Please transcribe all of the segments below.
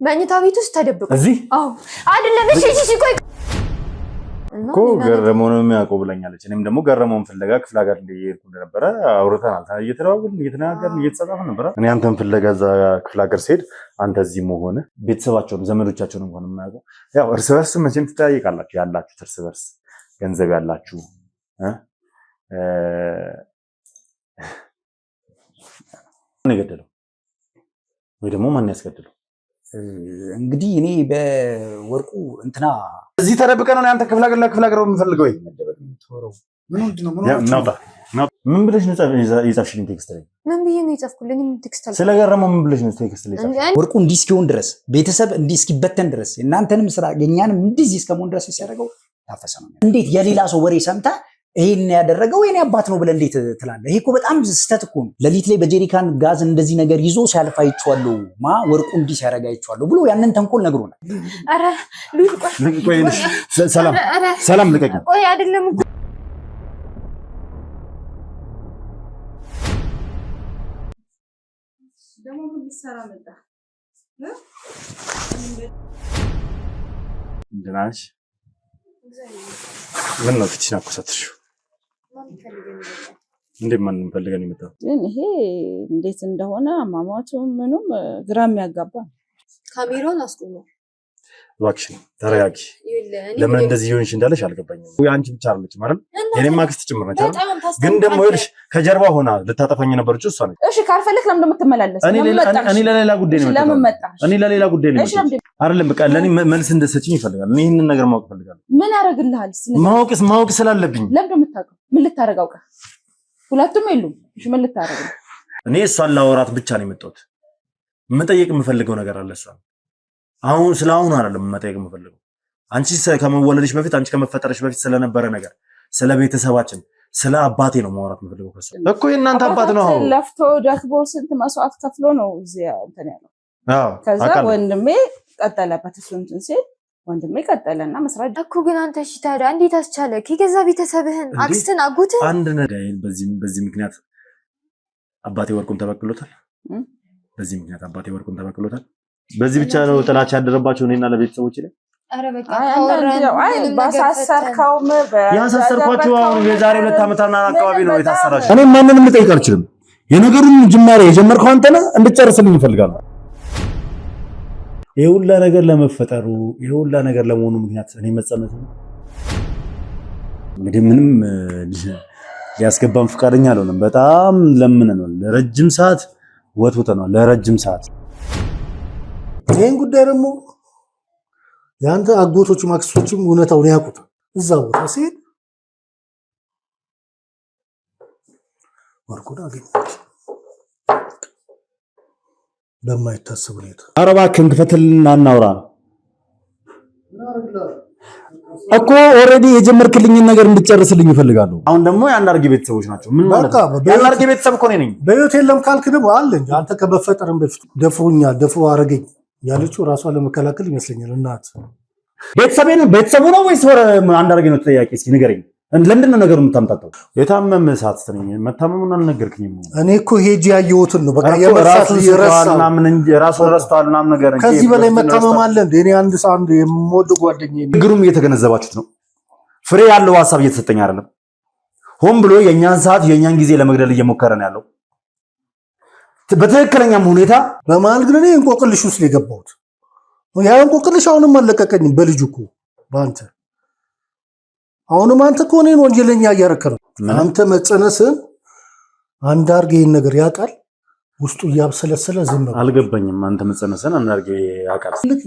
መኝታ ቤት ውስጥ ተደብቆ እዚህ አዎ አይደለም እሺ ቆይ እኮ ገረመው ነው የሚያውቀው ብለኛለች እኔም ደግሞ ገረመውን ፍለጋ ክፍለ ሀገር እየሄድኩ ነበር አውርተናል እየተደዋወልን እየተናገርን እየተጻጻፍን ነበር እኔ አንተን ፍለጋ እዛ ክፍለ ሀገር ስሄድ አንተ እዚህ መሆን ቤተሰባቸውን ዘመዶቻቸውን እንኳን የማያውቁ ያው እርስ በርስ መቼም ትጠያየቃላችሁ ያላችሁ እርስ በርስ ገንዘብ ያላችሁ ማን የገደለው ወይ ደግሞ ማን ያስገደለው እንግዲህ እኔ በወርቁ እንትና እዚህ ተደብቀ ነው አንተ ክፍለ ሀገር የምፈልገው ወይ ምን ብለሽ ነው የጻፍሽልኝ ቴክስት ላይ ምን ብዬ ነው የጻፍኩልኝ ቴክስት ላይ ስለገረመው ምን ብለሽ ነው ቴክስት ላይ ወርቁ እንዲህ እስኪሆን ድረስ ቤተሰብ እንዲህ እስኪበተን ድረስ እናንተንም ስራ የኛንም እንደዚህ እስከመሆን ድረስ ሲያደርገው ታፈሰ ነው እንዴት የሌላ ሰው ወሬ ሰምታ ይሄን ያደረገው የኔ አባት ነው ብለ እንዴት ትላለህ? ይሄ እኮ በጣም ስተት እኮ ነው። ለሊት ላይ በጀሪካን ጋዝ እንደዚህ ነገር ይዞ ሲያልፍ አይቼዋለሁ። ወርቁ እንዲህ ሲያረጋ አይቼዋለሁ ብሎ ያንን ተንኮል ነግሮናል። አረ ሉል ቆይ ሰላም ልቀቂ። ቆይ አይደለም ደሞ ምን ልትሰራ መጣ? እንደናሽ ምን ነው ፍቺና ኮሰትሽው እንዴት ማን ፈልገን ይመጣው ግን ይሄ እንዴት እንደሆነ አማማቱ ምኑም ግራም ያጋባ ካሜራውን አስቆሞ እባክሽ ተረጋጊ ለምን እንደዚህ ይሆንሽ እንዳለሽ አልገባኝም ወይ አንቺ ብቻ አይደለች ማለት የኔ ማክስት ጭምር ነች አይደል ግን ደግሞ ይልሽ ከጀርባ ሆና ልታጠፋኝ ነበርች እሷ ነች እሺ ካልፈለክ ለምን እንደምትመላለስ እኔ ለሌላ ጉዳይ ነው ለምን መጣሽ እኔ ለሌላ ጉዳይ ነው አይደለም በቃ ለኔ መልስ እንደሰጭኝ ይፈልጋል እኔ ይሄንን ነገር ማወቅ ፈልጋለሁ ምን ያረጋግልሃል ማወቅ ስላለብኝ ለምን እንደምታውቀው ምን ልታረጋው ሁለቱም የሉም እሺ ምን ልታረጋው እኔ እሷን ላወራት ብቻ ነው የመጣሁት መጠየቅ የምፈልገው ነገር አለ እሷ አሁን ስላሁን አይደለም መጠየቅ የምፈልገው አንቺ ከመወለድሽ በፊት አንቺ ከመፈጠርሽ በፊት ስለነበረ ነገር ስለ ቤተሰባችን ስለ አባቴ ነው ማውራት የምፈልገው ከሷ እኮ የእናንተ አባት ነው ለፍቶ ደክቦ ስንት መስዋዕት ከፍሎ ነው እዚህ እንትን ያለው አዎ ከዛ ወንድሜ ቀጠለበት እሱን ሲል ወንድሜ ቀጠለና መስራት እኮ ግን አንተ እሺ ታዲያ እንዴት አስቻለ ከገዛ ቤተሰብህን አክስትን አጎትን አንድ ነገር በዚህ ምክንያት አባቴ ወርቁን ተበቅሎታል በዚህ ምክንያት አባቴ ወርቁን ተበቅሎታል በዚህ ብቻ ነው ጥላቻ ያደረባቸው እኔና ለቤተሰቦቼ ላይ አረ በቃ አይ ባሳሰርካውም ያሳሰርኳቸው አሁን የዛሬ 2 ዓመትና አካባቢ ነው የታሰራችሁ እኔ ማንንም ልጠይቅ አልችልም የነገሩን ጅማሬ የጀመርከው አንተ ነህ እንድጨርስልኝ እፈልጋለሁ ይሁላ ነገር ለመፈጠሩ ይሁላ ነገር ለመሆኑ ምክንያት እኔ መጸነቱ እንግዲህ ምንም ሊያስገባም ፍቃደኛ አልሆነም በጣም ለምነናል ለረጅም ሰዓት ወጥተናል ለረጅም ሰዓት ይሄን ጉዳይ ደግሞ ያንተ አጎቶች ማክሶችም እውነታውን ያውቁት እዛው ቦታ ሲሄድ ወርቁን አገኘች በማይታሰብ ሁኔታ አረባ ከንፈተልና እናውራ እኮ ኦሬዲ የጀመርክልኝን ነገር እንድጨርስልኝ እፈልጋለሁ አሁን ደግሞ ያንዳርጌ ቤተሰቦች ናቸው ምን ማለት ነው ያንዳርጌ ቤተሰብ እኮ ነኝ በህይወት የለም ካልክ ደግሞ አለ እንጂ አንተ ከመፈጠርም በፊት ደፍሮ አረገኝ ያለችው ራሷን ለመከላከል ይመስለኛል እናት ቤተሰቡ ነው ወይስ አንዳርጌ ነው ተጠያቂ እስኪ ንገረኝ ለምንድን ነው ነገሩ የምታምጣጣው የታመመ ሰዓት ስለኝ መታመሙን አልነገርክኝም እኔ እኮ ሄጂ ያየሁትን ነው በቃ ራሱን ረስቷልና ነገር ከዚህ በላይ መታመም አለ እንዴ እኔ አንድ ሳንድ የምወድ ጓደኛዬ ግሩም እየተገነዘባችሁት ነው ፍሬ ያለው ሐሳብ እየተሰጠኝ አይደለም ሆን ብሎ የኛን ሰዓት የኛን ጊዜ ለመግደል እየሞከረ ነው ያለው በትክክለኛም ሁኔታ በመሃል ግን እኔ እንቆቅልሽ ውስጥ የገባሁት ያ እንቆቅልሽ አሁንም አለቀቀኝም በልጁ እኮ ባንተ አሁንም አንተ እኮ እኔን ወንጀለኛ እያረከረው አንተ መጸነስን አንዳርጌ ይሄን ነገር ያውቃል ውስጡ ያብሰለሰለ ዝም ብሎ አልገባኝም አንተ መጸነስን አንዳርጌ ያውቃል ልክ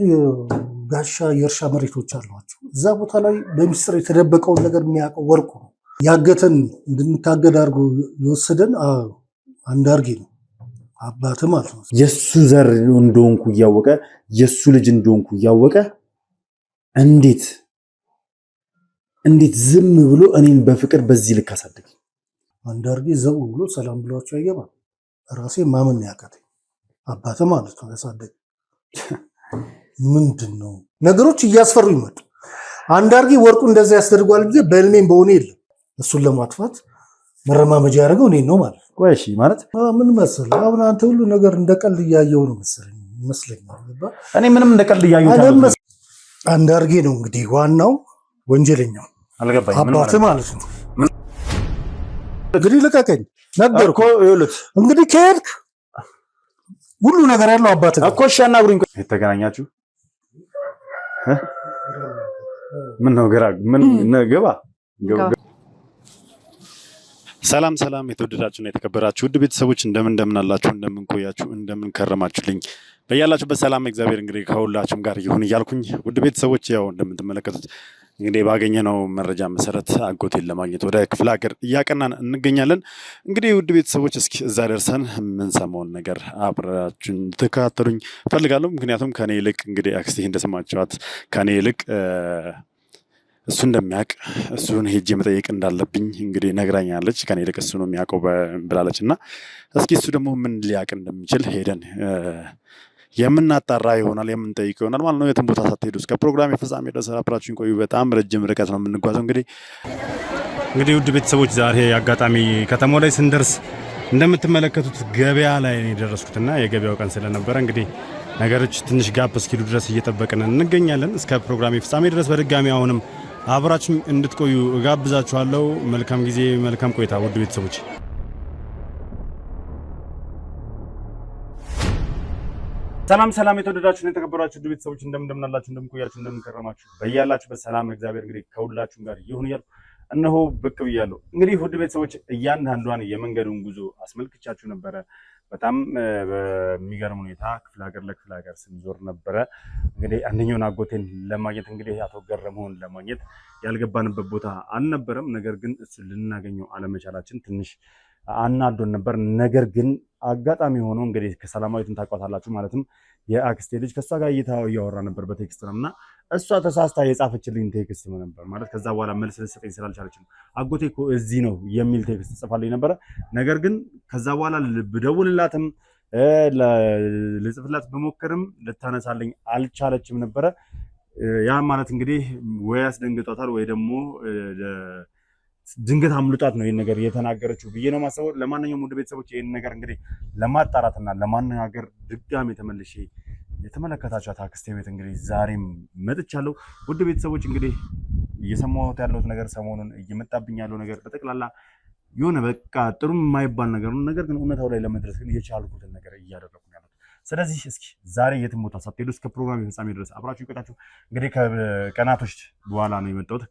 ጋሻ የእርሻ መሬቶች አሏቸው እዛ ቦታ ላይ በሚስጥር የተደበቀውን ነገር የሚያውቀው ወርቁ ነው ያገተን እንድንታገድ አድርጎ የወሰደን አንዳርጌ ነው አባተ ማለት ነው የሱ ዘር እንደሆንኩ ያወቀ የሱ ልጅ እንደሆንኩ ያወቀ እንዴት ዝም ብሎ እኔን በፍቅር በዚህ ልክ አሳደገ አንዳርጌ ዘው ብሎ ሰላም ብሏቸው አይገባ ራሴ ማመን ያቀተኝ አባተ ማለት ነው ያሳደገ ምንድነው ነገሮች እያስፈሩ ይመጡ አንዳርጌ ወርቁ እንደዛ ያስደርጓል እንጂ በልሜን በሆነ የለም እሱን ለማጥፋት መረማመጃ ያደረገው እኔ ነው ማለት ነው። ቆይ እሺ ማለት ምን መሰለህ አሁን አንተ ሁሉ ነገር እንደቀልድ እያየው ነው መሰለኝ ይመስለኛል። እኔ ምንም እንደቀልድ እያየሁት አንዳርጌ ነው እንግዲህ ዋናው ወንጀለኛው አልገባኝም አባት ማለት ነው። እንግዲህ ልቀቀኝ ነገርኩ። እንግዲህ ከሄድክ ሁሉ ነገር ያለው አባት እኮ እሺ፣ አናግሩኝ። የተገናኛችሁ ምን ነው ግራ ምን ነገባ ሰላም ሰላም፣ የተወደዳችሁና የተከበራችሁ ውድ ቤተሰቦች እንደምን አላችሁ? እንደምን ቆያችሁ? እንደምን ከረማችሁልኝ? በያላችሁበት ሰላም እግዚአብሔር እንግዲህ ከሁላችሁም ጋር ይሁን እያልኩኝ ውድ ቤተሰቦች ያው እንደምትመለከቱት እንግዲህ ባገኘነው መረጃ መሰረት አጎቴን ለማግኘት ወደ ክፍለ ሀገር እያቀናን እንገኛለን። እንግዲህ ውድ ቤተሰቦች እስኪ እዛ ደርሰን የምንሰማውን ነገር አብራችሁን ተከታተሉኝ እፈልጋለሁ። ምክንያቱም ከኔ ይልቅ እንግዲህ አክስቴ እንደሰማችኋት ከኔ ይልቅ እሱ እንደሚያውቅ እሱን ሄጄ መጠየቅ እንዳለብኝ እንግዲህ ነግራኛለች። ከኔ ይልቅ እሱ ነው የሚያውቀው ብላለች እና እስኪ እሱ ደግሞ ምን ሊያውቅ እንደሚችል ሄደን የምናጣራ ይሆናል፣ የምንጠይቅ ይሆናል ማለት ነው። የትም ቦታ ሳትሄዱ እስከ ፕሮግራም የፍጻሜ ድረስ አብራችሁን ቆዩ። በጣም ረጅም ርቀት ነው የምንጓዘው። እንግዲህ ውድ ቤተሰቦች ዛሬ አጋጣሚ ከተማው ላይ ስንደርስ እንደምትመለከቱት ገበያ ላይ ነው የደረስኩትና የገበያው ቀን ስለነበረ እንግዲህ ነገሮች ትንሽ ጋፕ እስኪሉ ድረስ እየጠበቅን እንገኛለን። እስከ ፕሮግራም የፍጻሜ ድረስ በድጋሚ አሁንም አብራችሁ እንድትቆዩ እጋብዛችኋለሁ። መልካም ጊዜ፣ መልካም ቆይታ ውድ ቤተሰቦች። ሰላም ሰላም፣ የተወደዳችሁ እና የተከበራችሁ ውድ ቤተሰቦች እንደምን አላችሁ? እንደምን ቆያችሁ? እንደምን ከረማችሁ? በያላችሁበት ሰላም እግዚአብሔር እንግዲህ ከሁላችሁም ጋር ይሁን እያልኩ እነሆ ብቅ ብያለሁ። እንግዲህ ውድ ቤተሰቦች እያንዳንዷን የመንገዱን ጉዞ አስመልክቻችሁ ነበረ። በጣም በሚገርም ሁኔታ ክፍለ ሀገር ለክፍለ ሀገር ስንዞር ነበረ። እንግዲህ አንደኛውን አጎቴን ለማግኘት እንግዲህ አቶ ገረመውን ለማግኘት ያልገባንበት ቦታ አልነበረም። ነገር ግን እሱ ልናገኘው አለመቻላችን ትንሽ አናዶን ነበር። ነገር ግን አጋጣሚ ሆኖ እንግዲህ ከሰላማዊትን ታውቋታላችሁ፣ ማለትም የአክስቴ ልጅ ከእሷ ጋር እያወራ ነበር በቴክስት ነው እና እሷ ተሳስታ የጻፈችልኝ ቴክስት ነበር ማለት ከዛ በኋላ መልስ ልትሰጠኝ ስላልቻለች ነው አጎቴ እኮ እዚህ ነው የሚል ቴክስት ጽፋልኝ ነበረ። ነገር ግን ከዛ በኋላ ብደውልላትም ልጽፍላት በሞከርም ልታነሳልኝ አልቻለችም ነበረ። ያ ማለት እንግዲህ ወይ አስደንግጧታል ወይ ደግሞ ድንገት አምልጧት ነው ይሄን ነገር የተናገረችው ብዬ ነው ማሰበው። ለማንኛውም ውድ ቤተሰቦች ይሄን ነገር እንግዲህ ለማጣራትና ለማነጋገር ድጋሜ ተመልሼ የተመለከታችኋት አክስቴ ቤት እንግዲህ ዛሬም መጥቻለሁ። ውድ ቤተሰቦች እንግዲህ እየሰማሁት ያለሁት ነገር ሰሞኑን እየመጣብኝ ያለው ነገር በጠቅላላ የሆነ በቃ ጥሩ የማይባል ነገር ነው። ነገር ግን እውነታው ላይ ለመድረስ ግን የቻልኩትን ነገር እያደረኩ ነው ያለሁት። ስለዚህ እስኪ ዛሬ የትም ቦታ ሳትሄዱ እስከ ፕሮግራም ፍጻሜ ድረስ አብራችሁ ይቆያችሁ። እንግዲህ ከቀናቶች በኋላ ነው የመጣሁት።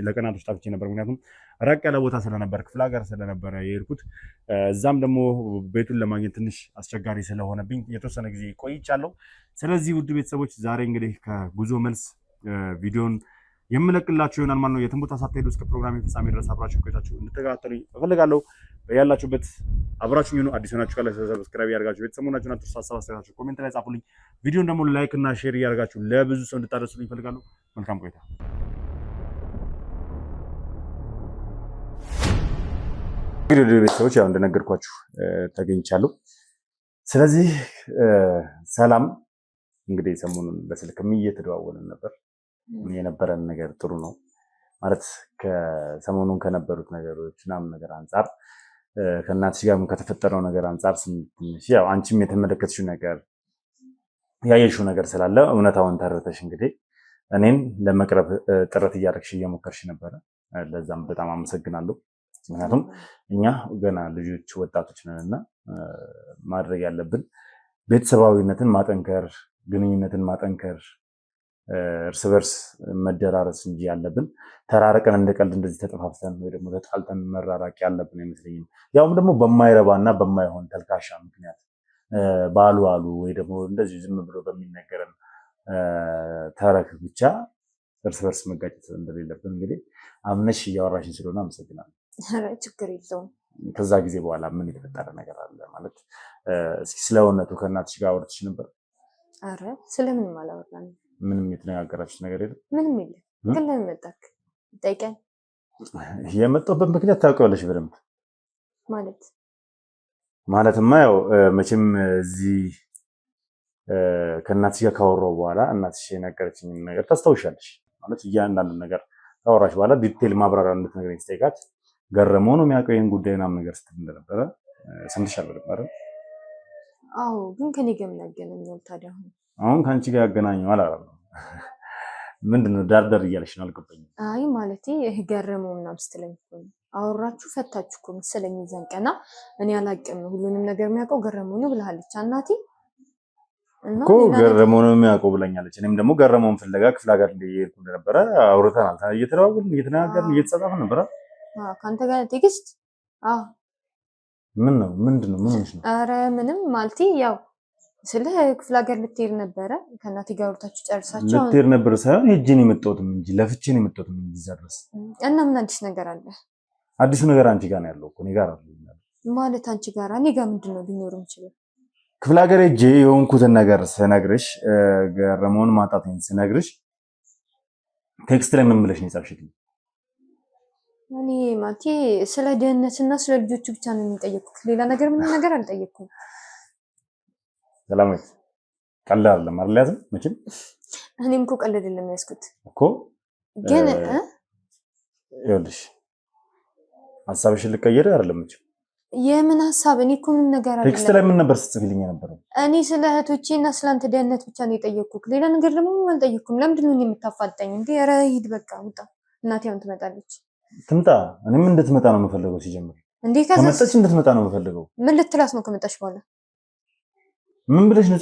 ለቀናቶች ጠፍቼ ነበር፣ ምክንያቱም ራቅ ያለ ቦታ ስለነበር ክፍለ ሀገር ስለነበረ የሄድኩት። እዛም ደግሞ ቤቱን ለማግኘት ትንሽ አስቸጋሪ ስለሆነብኝ የተወሰነ ጊዜ ቆይቻለሁ። ስለዚህ ውድ ቤተሰቦች ዛሬ እንግዲህ ከጉዞ መልስ ቪዲዮን የምለቅላችሁ ይሆናል ማለት ነው። የትም ቦታ ሳትሄዱ እስከ ፕሮግራም ፍጻሜ ድረስ አብራችሁ ቆይታችሁ እንድትከታተሉ እፈልጋለሁ። ያላችሁበት አብራችሁ ይሁኑ። አዲስ ሆናችሁ ካለ ሰብስክራይብ ያርጋችሁ፣ ቤተሰቦቻችሁን አትርሱ። ሀሳብ አስተያየታችሁ ኮሜንት ላይ ጻፉልኝ። ቪዲዮን ደግሞ ላይክ እና ሼር ያርጋችሁ ለብዙ ሰው እንድታደርሱልኝ እፈልጋለሁ። መልካም ቆይታ። እንግዲህ ቤተሰቦች ያው እንደነገርኳችሁ ተገኝቻለሁ። ስለዚህ ሰላም እንግዲህ ሰሞኑን በስልክም እየተደዋወልን ነበር። የነበረን ነገር ጥሩ ነው ማለት ከሰሞኑን ከነበሩት ነገሮች ምናምን ነገር አንጻር ከእናትሽ ጋርም ከተፈጠረው ነገር አንጻር ትንሽ ያው አንቺም የተመለከትሽው ነገር ያየሽው ነገር ስላለ እውነታውን ተረተሽ እንግዲህ እኔን ለመቅረብ ጥረት እያደረግሽ እየሞከርሽ ነበረ። ለዛም በጣም አመሰግናለሁ። ምክንያቱም እኛ ገና ልጆች ወጣቶች ነንና ማድረግ ያለብን ቤተሰባዊነትን ማጠንከር፣ ግንኙነትን ማጠንከር፣ እርስ በርስ መደራረስ እንጂ ያለብን ተራረቀን እንደቀልድ እንደዚህ ተጠፋፍተን ወይ ደግሞ ተጣልተን መራራቅ ያለብን አይመስለኝም። ያውም ደግሞ በማይረባና በማይሆን ተልካሻ ምክንያት ባሉ ወይ ደግሞ እንደዚህ ዝም ብሎ በሚነገረን ተረክ ብቻ እርስ በርስ መጋጨት እንደሌለብን እንግዲህ አምነሽ እያወራሽን ስለሆነ አመሰግናለሁ። ኧረ ችግር የለውም። ከዛ ጊዜ በኋላ ምን የተፈጠረ ነገር አለ ማለት እስኪ ስለ እውነቱ ከእናትሽ ጋር አውርተሽ ነበር? ኧረ ስለምንም አላወራንም። ምንም የተነጋገራችሁት ነገር የለም? ምንም የለም። ግን ለምን መጣክ? ጠይቀኝ። የመጣሁበት ምክንያት ታውቂዋለሽ በደንብ። ማለትማ ያው መቼም እዚህ ከእናትሽ ጋር ካወራሁ በኋላ እናትሽ የነገረችኝ ነገር ታስታውሻለሽ ማለት እያንዳንዱ ነገር ካወራሽ በኋላ ዲቴል ማብራሪያ እንድትነግረኝ ስጠይቃት ገረመው ነው የሚያውቀው ይህን ጉዳይ ምናምን ነገር ስትል እንደነበረ ሰምተሻል በደንብ አይደል? አዎ ግን ከኔ ጋር ምን ያገናኘው ታዲያ? አሁን ከአንቺ ጋር ያገናኘው አላለም። ምንድነው ዳርዳር እያለሽ ነው? አልገባኝም። አይ ማለቴ ገረመው ምናምን ስትለኝ እኮ ነው። አወራችሁ ፈታችሁ እኮ መሰለኝ እዛን ቀና። እኔ አላቅም ሁሉንም ነገር የሚያውቀው ገረመው ነው ብለሃለች እናቴ እኮ ገረመው ነው የሚያውቀው ብለኛለች። እኔም ደግሞ ገረመውን ፍለጋ ክፍለ ሀገር እንደሄድኩ እንደነበረ አውርተናል። እየተደዋወልን እየተነጋገርን እየተጻጻፍን ነበረ። ከአንተ ጋር ቴክስት ምንድነው ምን ሆነሽ ነው? ኧረ ምንም ማለቴ ያው ስለ ክፍለ ሀገር ልትሄድ ነበረ ከእናቴ ጋር ወርታችሁ ጨርሳችሁ ልትሄድ ነበር ሳይሆን ሄጄ ነው የመጣሁት እንጂ ለፍቼ ነው የመጣሁት እንጂ እዛ ድረስ። እና ምን አዲስ ነገር አለ? አዲሱ ነገር አንቺ ጋር ነው ያለው እኮ እኔ ጋር አይደለም። ማለት አንቺ ጋር እኔ ጋር ምንድነው ሊኖር የሚችለው? ክፍለ ሀገር ሄጄ የሆንኩትን ነገር ስነግርሽ ገረመውን ማጣቴን ስነግርሽ ቴክስት ላይ ምን ብለሽ ነው የጻፍሽልኝ? እኔ ማለቴ ስለ ደህንነትና ስለ ልጆቹ ብቻ ነው የሚጠየቁት። ሌላ ነገር ምንም ነገር አልጠየቅኩም። ሰላማዊት ቀልድ አይደለም አይደል? ያዝም መቼም እኔም እኮ ቀልድ አይደለም ያዝኩት እኮ ግን ይኸውልሽ ሀሳብሽን ልቀይር አይደለም መቼም። የምን ሀሳብ? እኔ እኮ ምንም ነገር አይደለም። ቴክስት ላይ ምን ነበር ስትጽፊልኝ የነበረው? እኔ ስለ እህቶቼና ስላንተ ደህንነት ብቻ ነው የጠየቅኩት። ሌላ ነገር ደግሞ ምንም አልጠየቅኩም። ለምንድን ነው የምታፋጠኝ እንዴ? ኧረ ሂድ በቃ ውጣ። እናቴ አሁን ትመጣለች። ትምጣ። እኔም እንድትመጣ ነው የምፈልገው። ሲጀምር እንዴ ከመጣች እንድትመጣ ነው የምፈልገው። ምን ልትላት ነው ከመጣች በኋላ? ምን ብለሽ ነው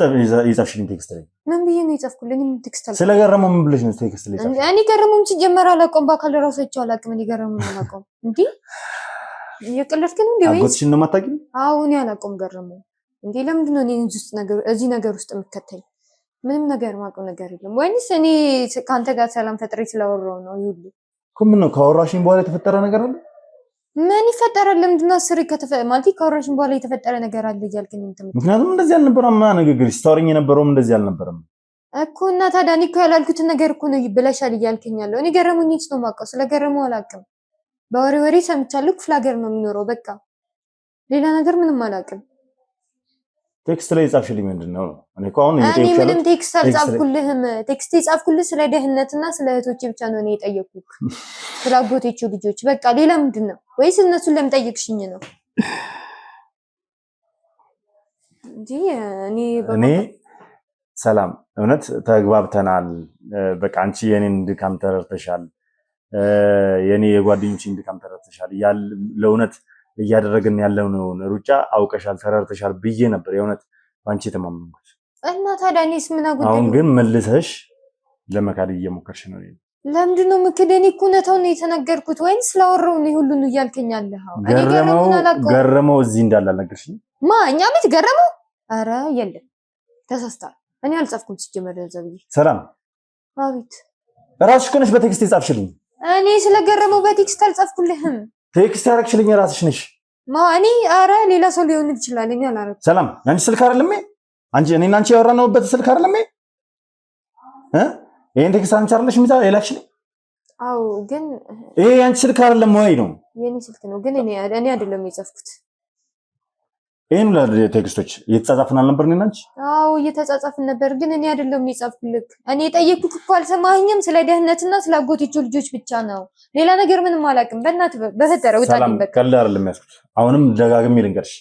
የጻፍሽልኝ ቴክስት ላይ? ምን ብዬ ነው የጻፍኩልኝ? ምን ቴክስት አለ? ስለገረመው ምን ብለሽ ነው ቴክስት ላይ የጻፍሽልኝ? እኔ ገረመው ሲጀመር አላውቀውም። በአካል ራሱ አይቼው አላውቅም። እኔ ገረመው አላውቀውም። እንዴ እየቀለድክ ነው እንዴ? ወይስ አጎትሽን ነው የማታውቂው? አዎ እኔ አላውቀውም ገረመው። እንዴ ለምንድን ነው እዚህ ነገር ውስጥ የምትከተኝ? ምንም ነገር የማውቀው ነገር የለም። ወይንስ እኔ ከአንተ ጋር ሰላም ፈጥሬ ስለወራሁ ነው ይሁሉ? ምን ነው ካወራሽኝ በኋላ የተፈጠረ ነገር አለ? ምን ይፈጠራል? ለምንድን ነው አስሬ ማለት ካወራሽኝ በኋላ የተፈጠረ ነገር አለ እያልከኝ እንትን? ምክንያቱም እንደዚህ አልነበረም ንግግርሽ። ስታወሪኝ የነበረውም እንደዚህ አልነበረም እኮ። እና ታዲያ እኔ እኮ ያላልኩትን ነገር እኮ ነው ብለሻል እያልከኝ ያለው። እኔ ገረመኝ ነው የማውቀው። ስለገረመው አላውቅም። በወሬ ሰምቻለሁ። ክፍለ ሀገር ነው የሚኖረው። በቃ ሌላ ነገር ምንም አላውቅም። ቴክስት ላይ የጻፍሽልኝ ምንድን ነው? እኔ እኮ አሁን እኔ ምንም ቴክስት አልጻፍኩልህም። ቴክስት የጻፍኩልህ ስለ ደህንነትና ስለ እህቶቼ ብቻ ነው እኔ የጠየኩህ፣ ስለ አጎቶቼ ልጆች። በቃ ሌላ ምንድን ነው? ወይስ እነሱን ለምን ጠየቅሽኝ ነው እንጂ እኔ ሰላም፣ እውነት ተግባብተናል። በቃ አንቺ የኔን ድካም ተረድተሻል፣ የኔ የጓደኞቼን ድካም ተረድተሻል። ለእውነት እያደረግን ያለውን ሩጫ አውቀሻል፣ ተረድተሻል ብዬ ነበር የእውነት ባንቺ የተማመንኩት። እና ታዲያ እኔስ ምን አጎደለኝ? አሁን ግን መልሰሽ ለመካድ እየሞከርሽ ነው። ለምንድን ነው የምክደው? እኔ እኮ እውነታውን ነው የተናገርኩት። ወይስ ስላወራሁ ነው ሁሉን እያልከኝ ያለኸው? ገረመው እዚህ እንዳለ አልነገርሽኝም? እኛ ቤት ገረመው? ኧረ የለም ተሳስተሃል። እኔ አልጻፍኩም ሲጀመር ዘብዬ። ሰላም። አቤት። ራስሽ እኮ ነሽ በቴክስት የጻፍሽልኝ። እኔ ስለገረመው በቴክስት አልጻፍኩልህም። ቴክስት ያደረግሽልኝ ራስሽ ነሽ። እኔ ኧረ ሌላ ሰው ሊሆን ይችላል። እኔ አላረኩም። ሰላም፣ ያንቺ ስልክ አይደለም እኔና አንቺ ያወራነውበት ስልክ አይደለም ይሄን ቴክስት አንቺ አይደለሽ የላክሽልኝ? አዎ፣ ግን ይሄ ያንቺ ስልክ አይደለም ወይ? ነው የኔ ስልክ ነው፣ ግን እኔ አይደለም የጻፍኩት። ይሄን ቴክስቶች እየተጻጻፍን አልነበር እኔና አንቺ? አዎ እየተጻጻፍን ነበር፣ ግን እኔ አይደለም የጻፍኩልክ። እኔ የጠየቅኩህ እኮ አልሰማኸኝም? ስለ ደህንነትና ስለ አጎቶቹ ልጆች ብቻ ነው። ሌላ ነገር ምንም አላውቅም። በእናትህ በፈጠረ ውጣልኝ። በቃ ቀልድ አይደለም ያዝኩት። አሁንም ደጋግሜ ልንገርሽ፣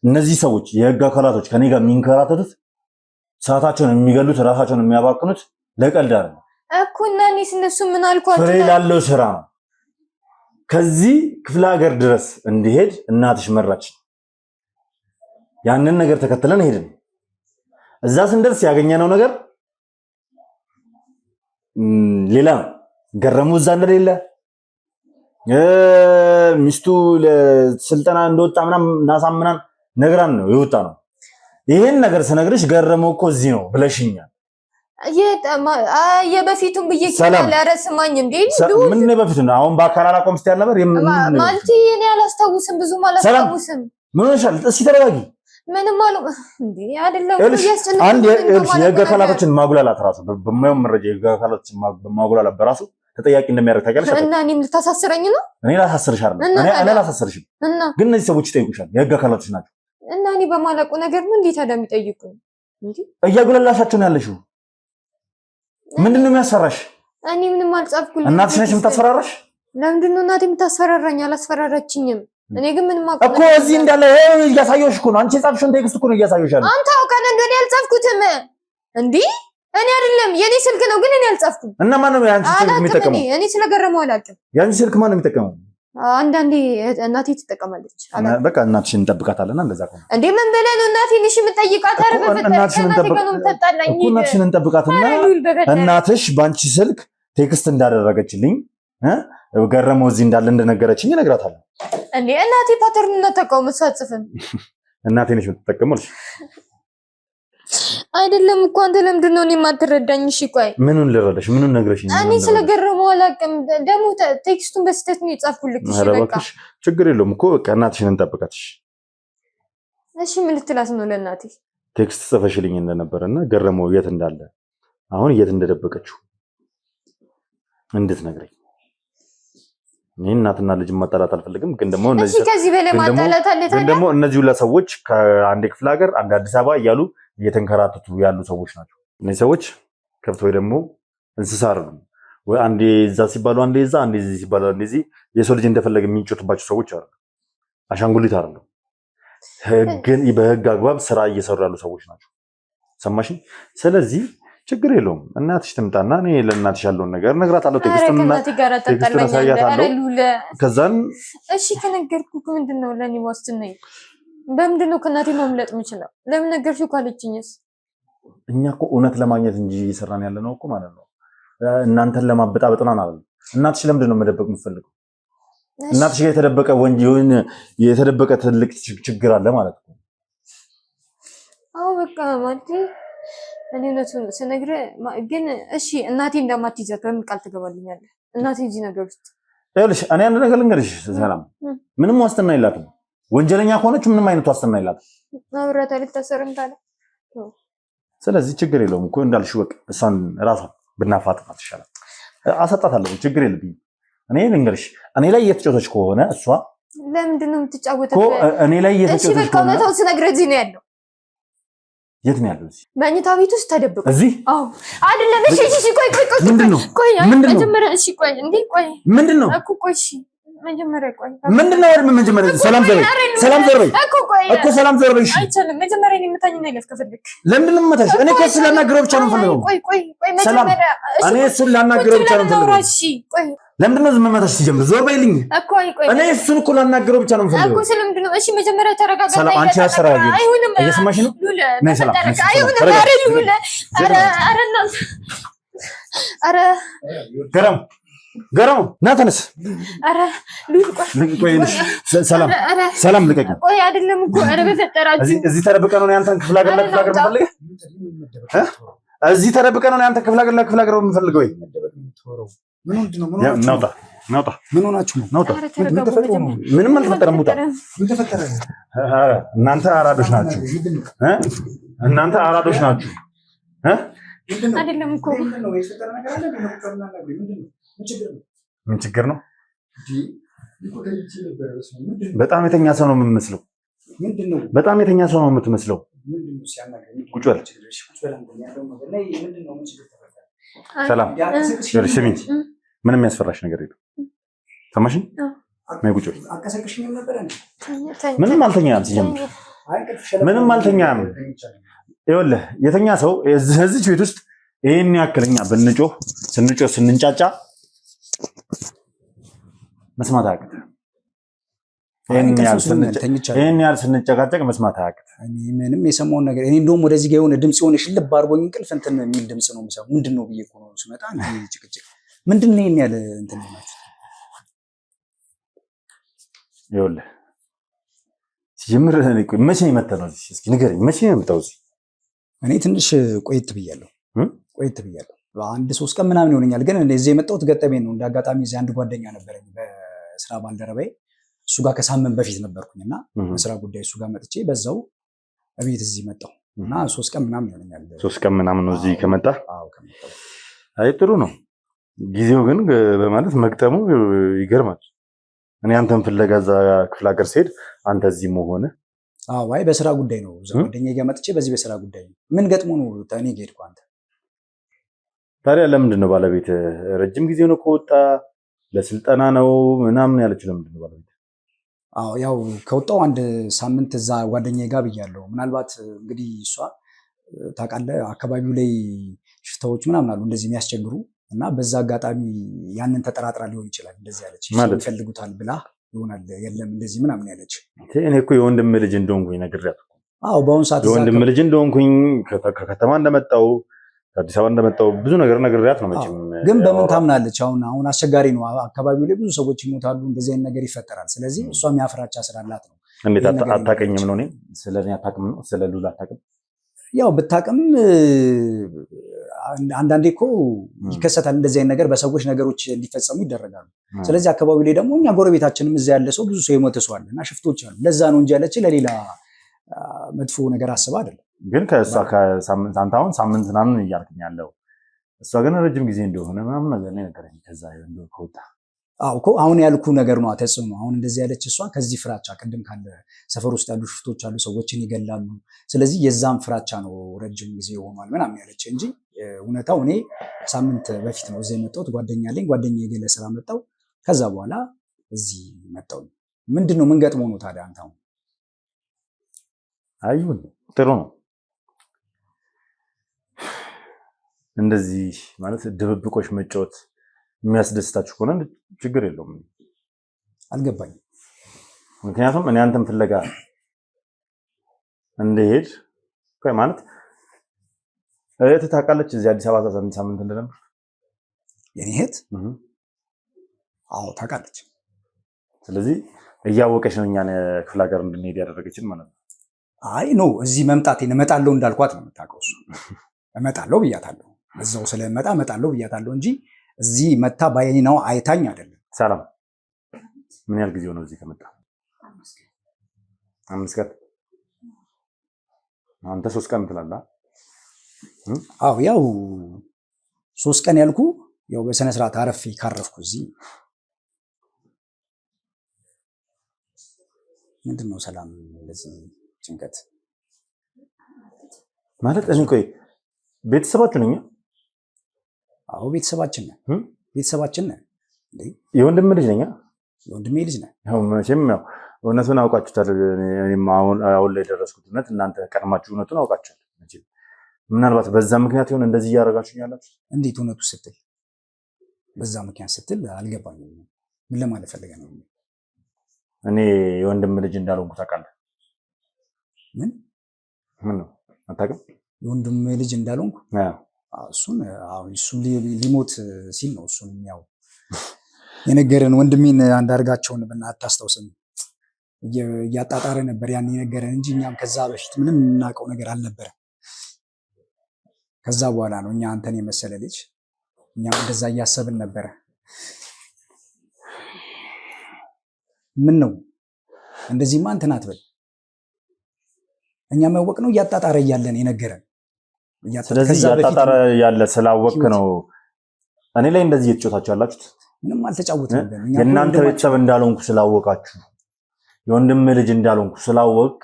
እነዚህ ሰዎች የህግ አካላቶች ከኔ ጋር የሚንከራተቱት ሰዓታቸውን የሚገሉት ራሳቸውን የሚያባክኑት ለቀልድ አይደለም እኮ። እና እኔስ እነሱ ምን አልኳቸው? ፍሬ ላለው ስራ ነው። ከዚህ ክፍለ ሀገር ድረስ እንዲሄድ እናትሽ መራች። ያንን ነገር ተከትለን ሄድን። እዛ ስንደርስ ያገኘነው ነገር ሌላ ነው። ገረሙ እዛ እንደሌለ ሚስቱ ለስልጠና እንደወጣ ምናምን እናሳምናን ነግራን ነው የወጣ ነው። ይሄን ነገር ስነግርሽ ገረመው እኮ እዚህ ነው ብለሽኛል። የበፊቱን ብዬ ይችላል። ኧረ ስማኝ እንዴ! ምን ነው በፊቱ ነው? አሁን በአካል አላቆም ስትያል ነበር ማለት እኔ አላስታውስም፣ ብዙም አላስታውስም። ምን ሆነሻል? እስኪ ተረጋጊ። ምንም አሉ እንዴ አይደለም። አንድ የህግ አካላቶችን ማጉላላት ራሱ በማየው መረጃ የህግ አካላቶችን ማጉላላት በራሱ ተጠያቂ እንደሚያደርግ ታውቂያለሽ? እና እኔም ልታሳስረኝ ነው? እኔ ላሳስርሽ አይደለም፣ እኔ ላሳስርሽም። ግን እነዚህ ሰዎች ይጠይቁሻል፣ የህግ አካላቶች ናቸው። እና እኔ በማላውቁ ነገር ነው እንዴ ታዲያ የሚጠይቁኝ? እንዴ እያጉላላሻቸው ነው ያለሽው። ምንድን ነው የሚያስፈራሽ? እኔ ምንም አልጻፍኩልኝም። እናትሽ ነች የምታስፈራራሽ? ለምንድን ነው እናቴ የምታስፈራራኝ? አላስፈራራችኝም። እኔ ግን ምንም እኮ እዚህ እንዳለ እያሳየሁሽ እኮ ነው። አንቺ የጻፍሽውን ቴክስት እኮ ነው እያሳየሁሽ ያለው። አንተ አውቀህ እንደሆነ ያልጻፍኩትም እንዴ እኔ አይደለም የኔ ስልክ ነው ግን እኔ አልጻፍኩም። እና ማን ነው ያንቺ ስልክ የሚጠቀመው? እኔ ስለገረመው አላውቅም። ያንቺ ስልክ ማን ነው የሚጠቀመው? አንዳንዴ እናቴ ትጠቀማለች። በቃ እናትሽን እንጠብቃታለን። እንደዛ ከሆነ እንዴ ምን ብለህ ነው እናቴን እሺ የምጠይቃት? ኧረ በፈጠረ እናትሽን እንጠብቃትና እናትሽ በአንቺ ስልክ ቴክስት እንዳደረገችልኝ ገረመው እዚህ እንዳለ እንደነገረችኝ እነግራታለሁ። እንዴ እናቴ ፓተርን እናታውቀው መስዋዕጽፍም እናቴ ነሽ የምትጠቀመው አይደለም እኮ አንተ ለምንድን ነው እኔ የማትረዳኝ? እሺ ቆይ ምኑን ልረዳሽ? ምኑን ነግረሽኝ? እኔ ስለገረመው አላውቅም። ደግሞ ቴክስቱን በስህተት ነው የጻፍኩልክ። እሺ በቃ ችግር የለውም እኮ በቃ እናትሽን እንጠብቃትሽ። እሺ ምን ልትላት ነው ለእናቴ? ቴክስት ጽፈሽልኝ እንደነበረና ገረመው የት እንዳለ አሁን የት እንደደበቀችው እንድትነግረኝ። እኔ እናትና ልጅ ማጣላት አልፈልግም፣ ግን ደግሞ እነዚህ ከዚህ በላይ ማጣላት አለ ታዲያ? ግን ደግሞ እነዚህ ሁላ ሰዎች ከአንድ ክፍለ ሀገር አንድ አዲስ አበባ እያሉ እየተንከራተቱ ያሉ ሰዎች ናቸው። እነዚህ ሰዎች ከብት ወይ ደግሞ እንስሳ አይደሉም። ወይ አንዴ እዛ ሲባሉ አንዴ እዛ፣ አንዴ እዚህ ሲባሉ አንዴ እዚህ የሰው ልጅ እንደፈለገ የሚጮትባቸው ሰዎች አይደሉም። አሻንጉሊት አይደሉም። በህግ አግባብ ስራ እየሰሩ ያሉ ሰዎች ናቸው። ሰማሽኝ? ስለዚህ ችግር የለውም። እናትሽ ትምጣና እኔ ለእናትሽ ያለውን ነገር እነግራታለሁ። ቴክስቱን አሳያታለሁ። ከዛን እሺ ከነገርኩህ ምንድነው ለኔ ዋስትናዬ? በምንድን ነው ከእናቴ ማምለጥ የምችለው? ለምን ነገርሽው ካለችኝስ? እኛ እኮ እውነት ለማግኘት እንጂ እየሰራን ያለ ነው እኮ ማለት ነው። እናንተን ለማበጣበጥና ማለት ነው። እናትሽ ለምንድን ነው መደበቅ የምትፈልገው? እናትሽ ጋር የተደበቀ ወንጀል የተደበቀ ትልቅ ችግር አለ ማለት ነው። አዎ በቃ ማለት እኔ እውነቱን ስነግርህ ግን እሺ እናቴ እንደማትይዘት በምን ቃል ትገባልኛለህ? እናቴ እዚህ ነገር ውስጥ ይኸውልሽ እኔ አንድ ነገር ልንገርሽ ሰላም፣ ምንም ዋስትና የላትም። ወንጀለኛ ከሆነች ምንም አይነት ዋስትና የላትም። አብራታ ልታሰርም ታለ። ስለዚህ ችግር የለውም እኮ እንዳልሽው በቃ እሷን ራሷን ብናፋጥናት ይሻላል። አሰጣታለሁ፣ ችግር የለብኝም። እኔ ልንገርሽ እኔ ላይ እየተጫወተች ከሆነ እሷ ለምንድን ነው የምትጫወተው? እኔ ላይ እየተጫወተች ከሆነ እሺ በቃ እውነታው ስነግርህ እዚህ ነው ያለው። የት ነው ያለው? መኝታ ቤት ውስጥ ተደብቆ። እዚህ? አዎ አይደለም። እሺ ቆይ ምንድነው? ቆይ መጀመሪያ እሺ ቆይ እንዴ ቆይ ምንድነው እኮ ቆይ እሺ መጀመሪያ ቆይ ምንድነው? ወር መጀመሪያ ሰላም ዘርበይ እኮ ሰላም ዘርበይ። እሺ አይቻልም። መጀመሪያ እኔ የምታኝና ይለፍ ከፈለክ ለምንድን ነው የምታሽ? እኔ እኮ እሱን ላናግረው ብቻ ነው የምፈልገው። ቆይ መጀመሪያ እኔ እሱን ላናግረው ብቻ ነው የምፈልገው። እሺ ቆይ ለምንድን ነው ዝም መታሽ? ሲጀምር ዞር በይልኝ እኮ እኔ እሱን እኮ ላናግረው ብቻ ነው የምፈልገው እኮ። ስለምንድን ነው? እሺ መጀመሪያ ተረጋጋ። ሰላም አንቺ አሰራጊ እየሰማሽ ነው? ነይ ሰላም ኧረ ገረሙ ና ተነስ። ኧረ ቆይ ሰላም ልቀቂ። ቆይ አይደለም እኮ ኧረ በፈጠራችሁ እዚህ ተደብቀ ነው ያንተን ክፍለ ሀገር የምፈልገው? እዚህ ተደብቀ ነው ያንተን ክፍለ ሀገር የምፈልገው? ወይ ናውጣ። ምን ሆናችሁ ነው? ናውጣ። ምንም አልተፈጠረም። ውጣ። እናንተ አራዶች ናችሁ። አይደለም እኮ ምን ችግር ነው? በጣም የተኛ ሰው ነው የምትመስለው። በጣም የተኛ ሰው ነው የምትመስለው። ቁጭ በል። ሰላም ስሚኝ፣ ምንም ያስፈራሽ ነገር የለም። ሰማሽኝ? ነይ ቁጭ በል። ምንም አልተኛም። ሲጀምር ምንም አልተኛም። ይኸውልህ የተኛ ሰው እዚች ቤት ውስጥ ይሄን ያክለኛ ስንጮህ ስንንጫጫ መስማት አያቅትም። ይሄን ያህል ስንጨቃጨቅ መስማት አያቅትም። ምንም የሰማውን ነገር እኔ እንደውም ወደዚህ ጋር የሆነ ድምፅ የሆነ ሽልብ አድርጎኝ እንቅልፍ እንትን የሚል ድምፅ ነው የምሰማው። ምንድን ነው ብዬ እኮ ነው ስመጣ ጭቅጭቅ ምንድን ነው ይሄን ያህል እንትን ማለት ይኸውልህ ሲጀምር መቼ ነው የመጣው ነው? እስኪ ንገረኝ፣ መቼ ነው የመጣው እዚህ? እኔ ትንሽ ቆየት ብያለሁ። አንድ 3 ቀን ምናምን ይሆነኛል። ግን እዚህ የመጣሁት ገጠመኝ ነው። እንዳጋጣሚ እዚህ አንድ ጓደኛ ነበረኝ በስራ ባልደረባዬ፣ እሱ ጋር ከሳምንት በፊት ነበርኩኝና በስራ ጉዳይ እሱ ጋር መጥቼ በዛው እቤት እዚህ መጣሁ እና 3 ቀን ምናምን ይሆነኛል። 3 ቀን ምናምን ነው እዚህ ከመጣ? አዎ ከመጣሁ። አይ ጥሩ ነው። ጊዜው ግን በማለት መግጠሙ ይገርማል። እኔ አንተን ፍለጋ እዛ ክፍለ ሀገር ስሄድ አንተ እዚህ መሆነ። አዎ አይ በስራ ጉዳይ ነው። እዛ ጓደኛዬ ጋር መጥቼ በዚህ በስራ ጉዳይ ነው። ምን ገጥሞ ነው እኔ ጋር ሄድኩ? አንተ ታዲያ ለምንድን ነው ባለቤት ረጅም ጊዜ ነው ከወጣ ለስልጠና ነው ምናምን ያለችው? ለምንድን ነው ባለቤት? አዎ ያው ከወጣው አንድ ሳምንት እዛ ጓደኛዬ ጋር ብያለሁ። ምናልባት እንግዲህ እሷ ታውቃለህ አካባቢው ላይ ሽፍታዎች ምናምን አሉ እንደዚህ የሚያስቸግሩ እና በዛ አጋጣሚ ያንን ተጠራጥራ ሊሆን ይችላል እንደዚህ ያለች ይፈልጉታል ብላ ይሆናል የለም እንደዚህ ምናምን ያለች። እኔ እኮ የወንድም ልጅ እንደሆንኩኝ ነግሬያት። አዎ በአሁኑ ሰዓት የወንድም ልጅ እንደሆንኩኝ ከከተማ እንደመጣው ከአዲስ አበባ እንደመጣው ብዙ ነገር ነግሬያት ነው። መቼም ግን በምን ታምናለች? አሁን አስቸጋሪ ነው። አካባቢው ላይ ብዙ ሰዎች ይሞታሉ፣ እንደዚህ አይነት ነገር ይፈጠራል። ስለዚህ እሷም ያፍራቻ ስላላት ነው። እንዴት አታውቅኝም ነው? እኔ ስለኔ አታውቅም ነው? ስለ ሉላ አታውቅም? ያው ብታውቅም አንዳንዴ እኮ ይከሰታል እንደዚህ አይነት ነገር፣ በሰዎች ነገሮች እንዲፈጸሙ ይደረጋሉ። ስለዚህ አካባቢው ላይ ደግሞ እኛ ጎረቤታችንም እዛ ያለ ሰው ብዙ ሰው የሞተ ሰው አለ እና ሽፍቶች አሉ። ለዛ ነው እንጂ ያለች ለሌላ መጥፎ ነገር አስባ አይደለም። ግን ከእሷ ከሳምንት አንተ አሁን ሳምንት ምናምን እያልክኝ ያለው እሷ ግን ረጅም ጊዜ እንደሆነ ምናምን ነገር ነው የነገረኝ። ከዛ ከወጣ እኮ አሁን ያልኩ ነገር ነው ተጽዕኖ። አሁን እንደዚህ ያለች እሷ ከዚህ ፍራቻ ቅድም ካለ ሰፈር ውስጥ ያሉ ሽፍቶች አሉ፣ ሰዎችን ይገላሉ። ስለዚህ የዛም ፍራቻ ነው ረጅም ጊዜ ሆኗል ምናምን ያለች እንጂ እውነታው እኔ ሳምንት በፊት ነው እዚህ የመጣሁት። ጓደኛ አለኝ። ጓደኛ የገለ ስራ መጣው። ከዛ በኋላ እዚህ መጣሁ። ምንድን ነው ምን ገጥሞ ነው ታዲያ አንተ? አሁን አይሁን ጥሩ ነው እንደዚህ ማለት ድብብቆሽ መጫወት የሚያስደስታችሁ ከሆነ ችግር የለውም። አልገባኝም። ምክንያቱም እኔ አንተን ፍለጋ እንደሄድ ማለት እህት ታውቃለች እዚህ አዲስ አበባ ሳምንት እንደነበር የኔ እህት? አዎ ታውቃለች። ስለዚህ እያወቀች ነው እኛን ክፍለ ሀገር እንድንሄድ ያደረገችን ማለት ነው። አይ ኖ እዚህ መምጣቴን እመጣለሁ እንዳልኳት ነው የምታውቀው እሱ። እመጣለሁ ብያታለሁ፣ እዛው ስለመጣ እመጣለሁ ብያታለሁ እንጂ እዚህ መታ ባይኔ ነው አይታኝ አይደለም። ሰላም ምን ያህል ጊዜ ሆነው እዚህ ከመጣ? 5 ቀን። አንተ 3 ቀን ትላለህ? አዎ ያው 3 ቀን ያልኩ ያው በስነ ስርዓት አረፌ ካረፍኩ እዚህ ምንድነው ሰላም እንደዚህ ጭንቀት ማለት? እኔ ቆይ ቤተሰባችሁ ነኝ? አዎ ቤተሰባችን ነን። ቤተሰባችን ነን። የወንድም ልጅ ነኝ? የወንድሜ ልጅ ነን። ያው መቼም ያው እውነቱን አውቃችሁታል። እኔም አሁን ላይ ደረስኩት እውነት፣ እናንተ ቀድማችሁ እውነቱን አውቃችኋል። መቼም ምናልባት በዛ ምክንያት ይሁን እንደዚህ እያደረጋችሁ ያላችሁ። እንዴት እውነቱ ስትል? በዛ ምክንያት ስትል አልገባኝም። ምን ለማለት ፈልገህ ነው? እኔ የወንድም ልጅ እንዳልሆንኩ ታውቃለህ? ምን ነው አታውቅም? የወንድም ልጅ እንዳልሆንኩ? እሱን ሊሞት ሲል ነው እሱን ያው የነገረን። ወንድሜን አንዳርጋቸውን አታስታውስም? እያጣጣረ ነበር ያን የነገረን እንጂ እኛም ከዛ በፊት ምንም የምናውቀው ነገር አልነበረም። ከዛ በኋላ ነው እኛ አንተን የመሰለ ልጅ እኛም እንደዛ እያሰብን ነበረ። ምን ነው እንደዚህማ እንትን አትበል። እኛ ማወቅ ነው እያጣጣረ እያለን የነገረን። ስለዚህ እያጣጣረ ያለ ስላወቅ ነው እኔ ላይ እንደዚህ እየተጫወታችሁ ያላችሁት። ምንም አልተጫወትንም። የእናንተ ቤተሰብ እንዳልሆንኩ ስላወቃችሁ፣ የወንድም ልጅ እንዳልሆንኩ ስላወቅ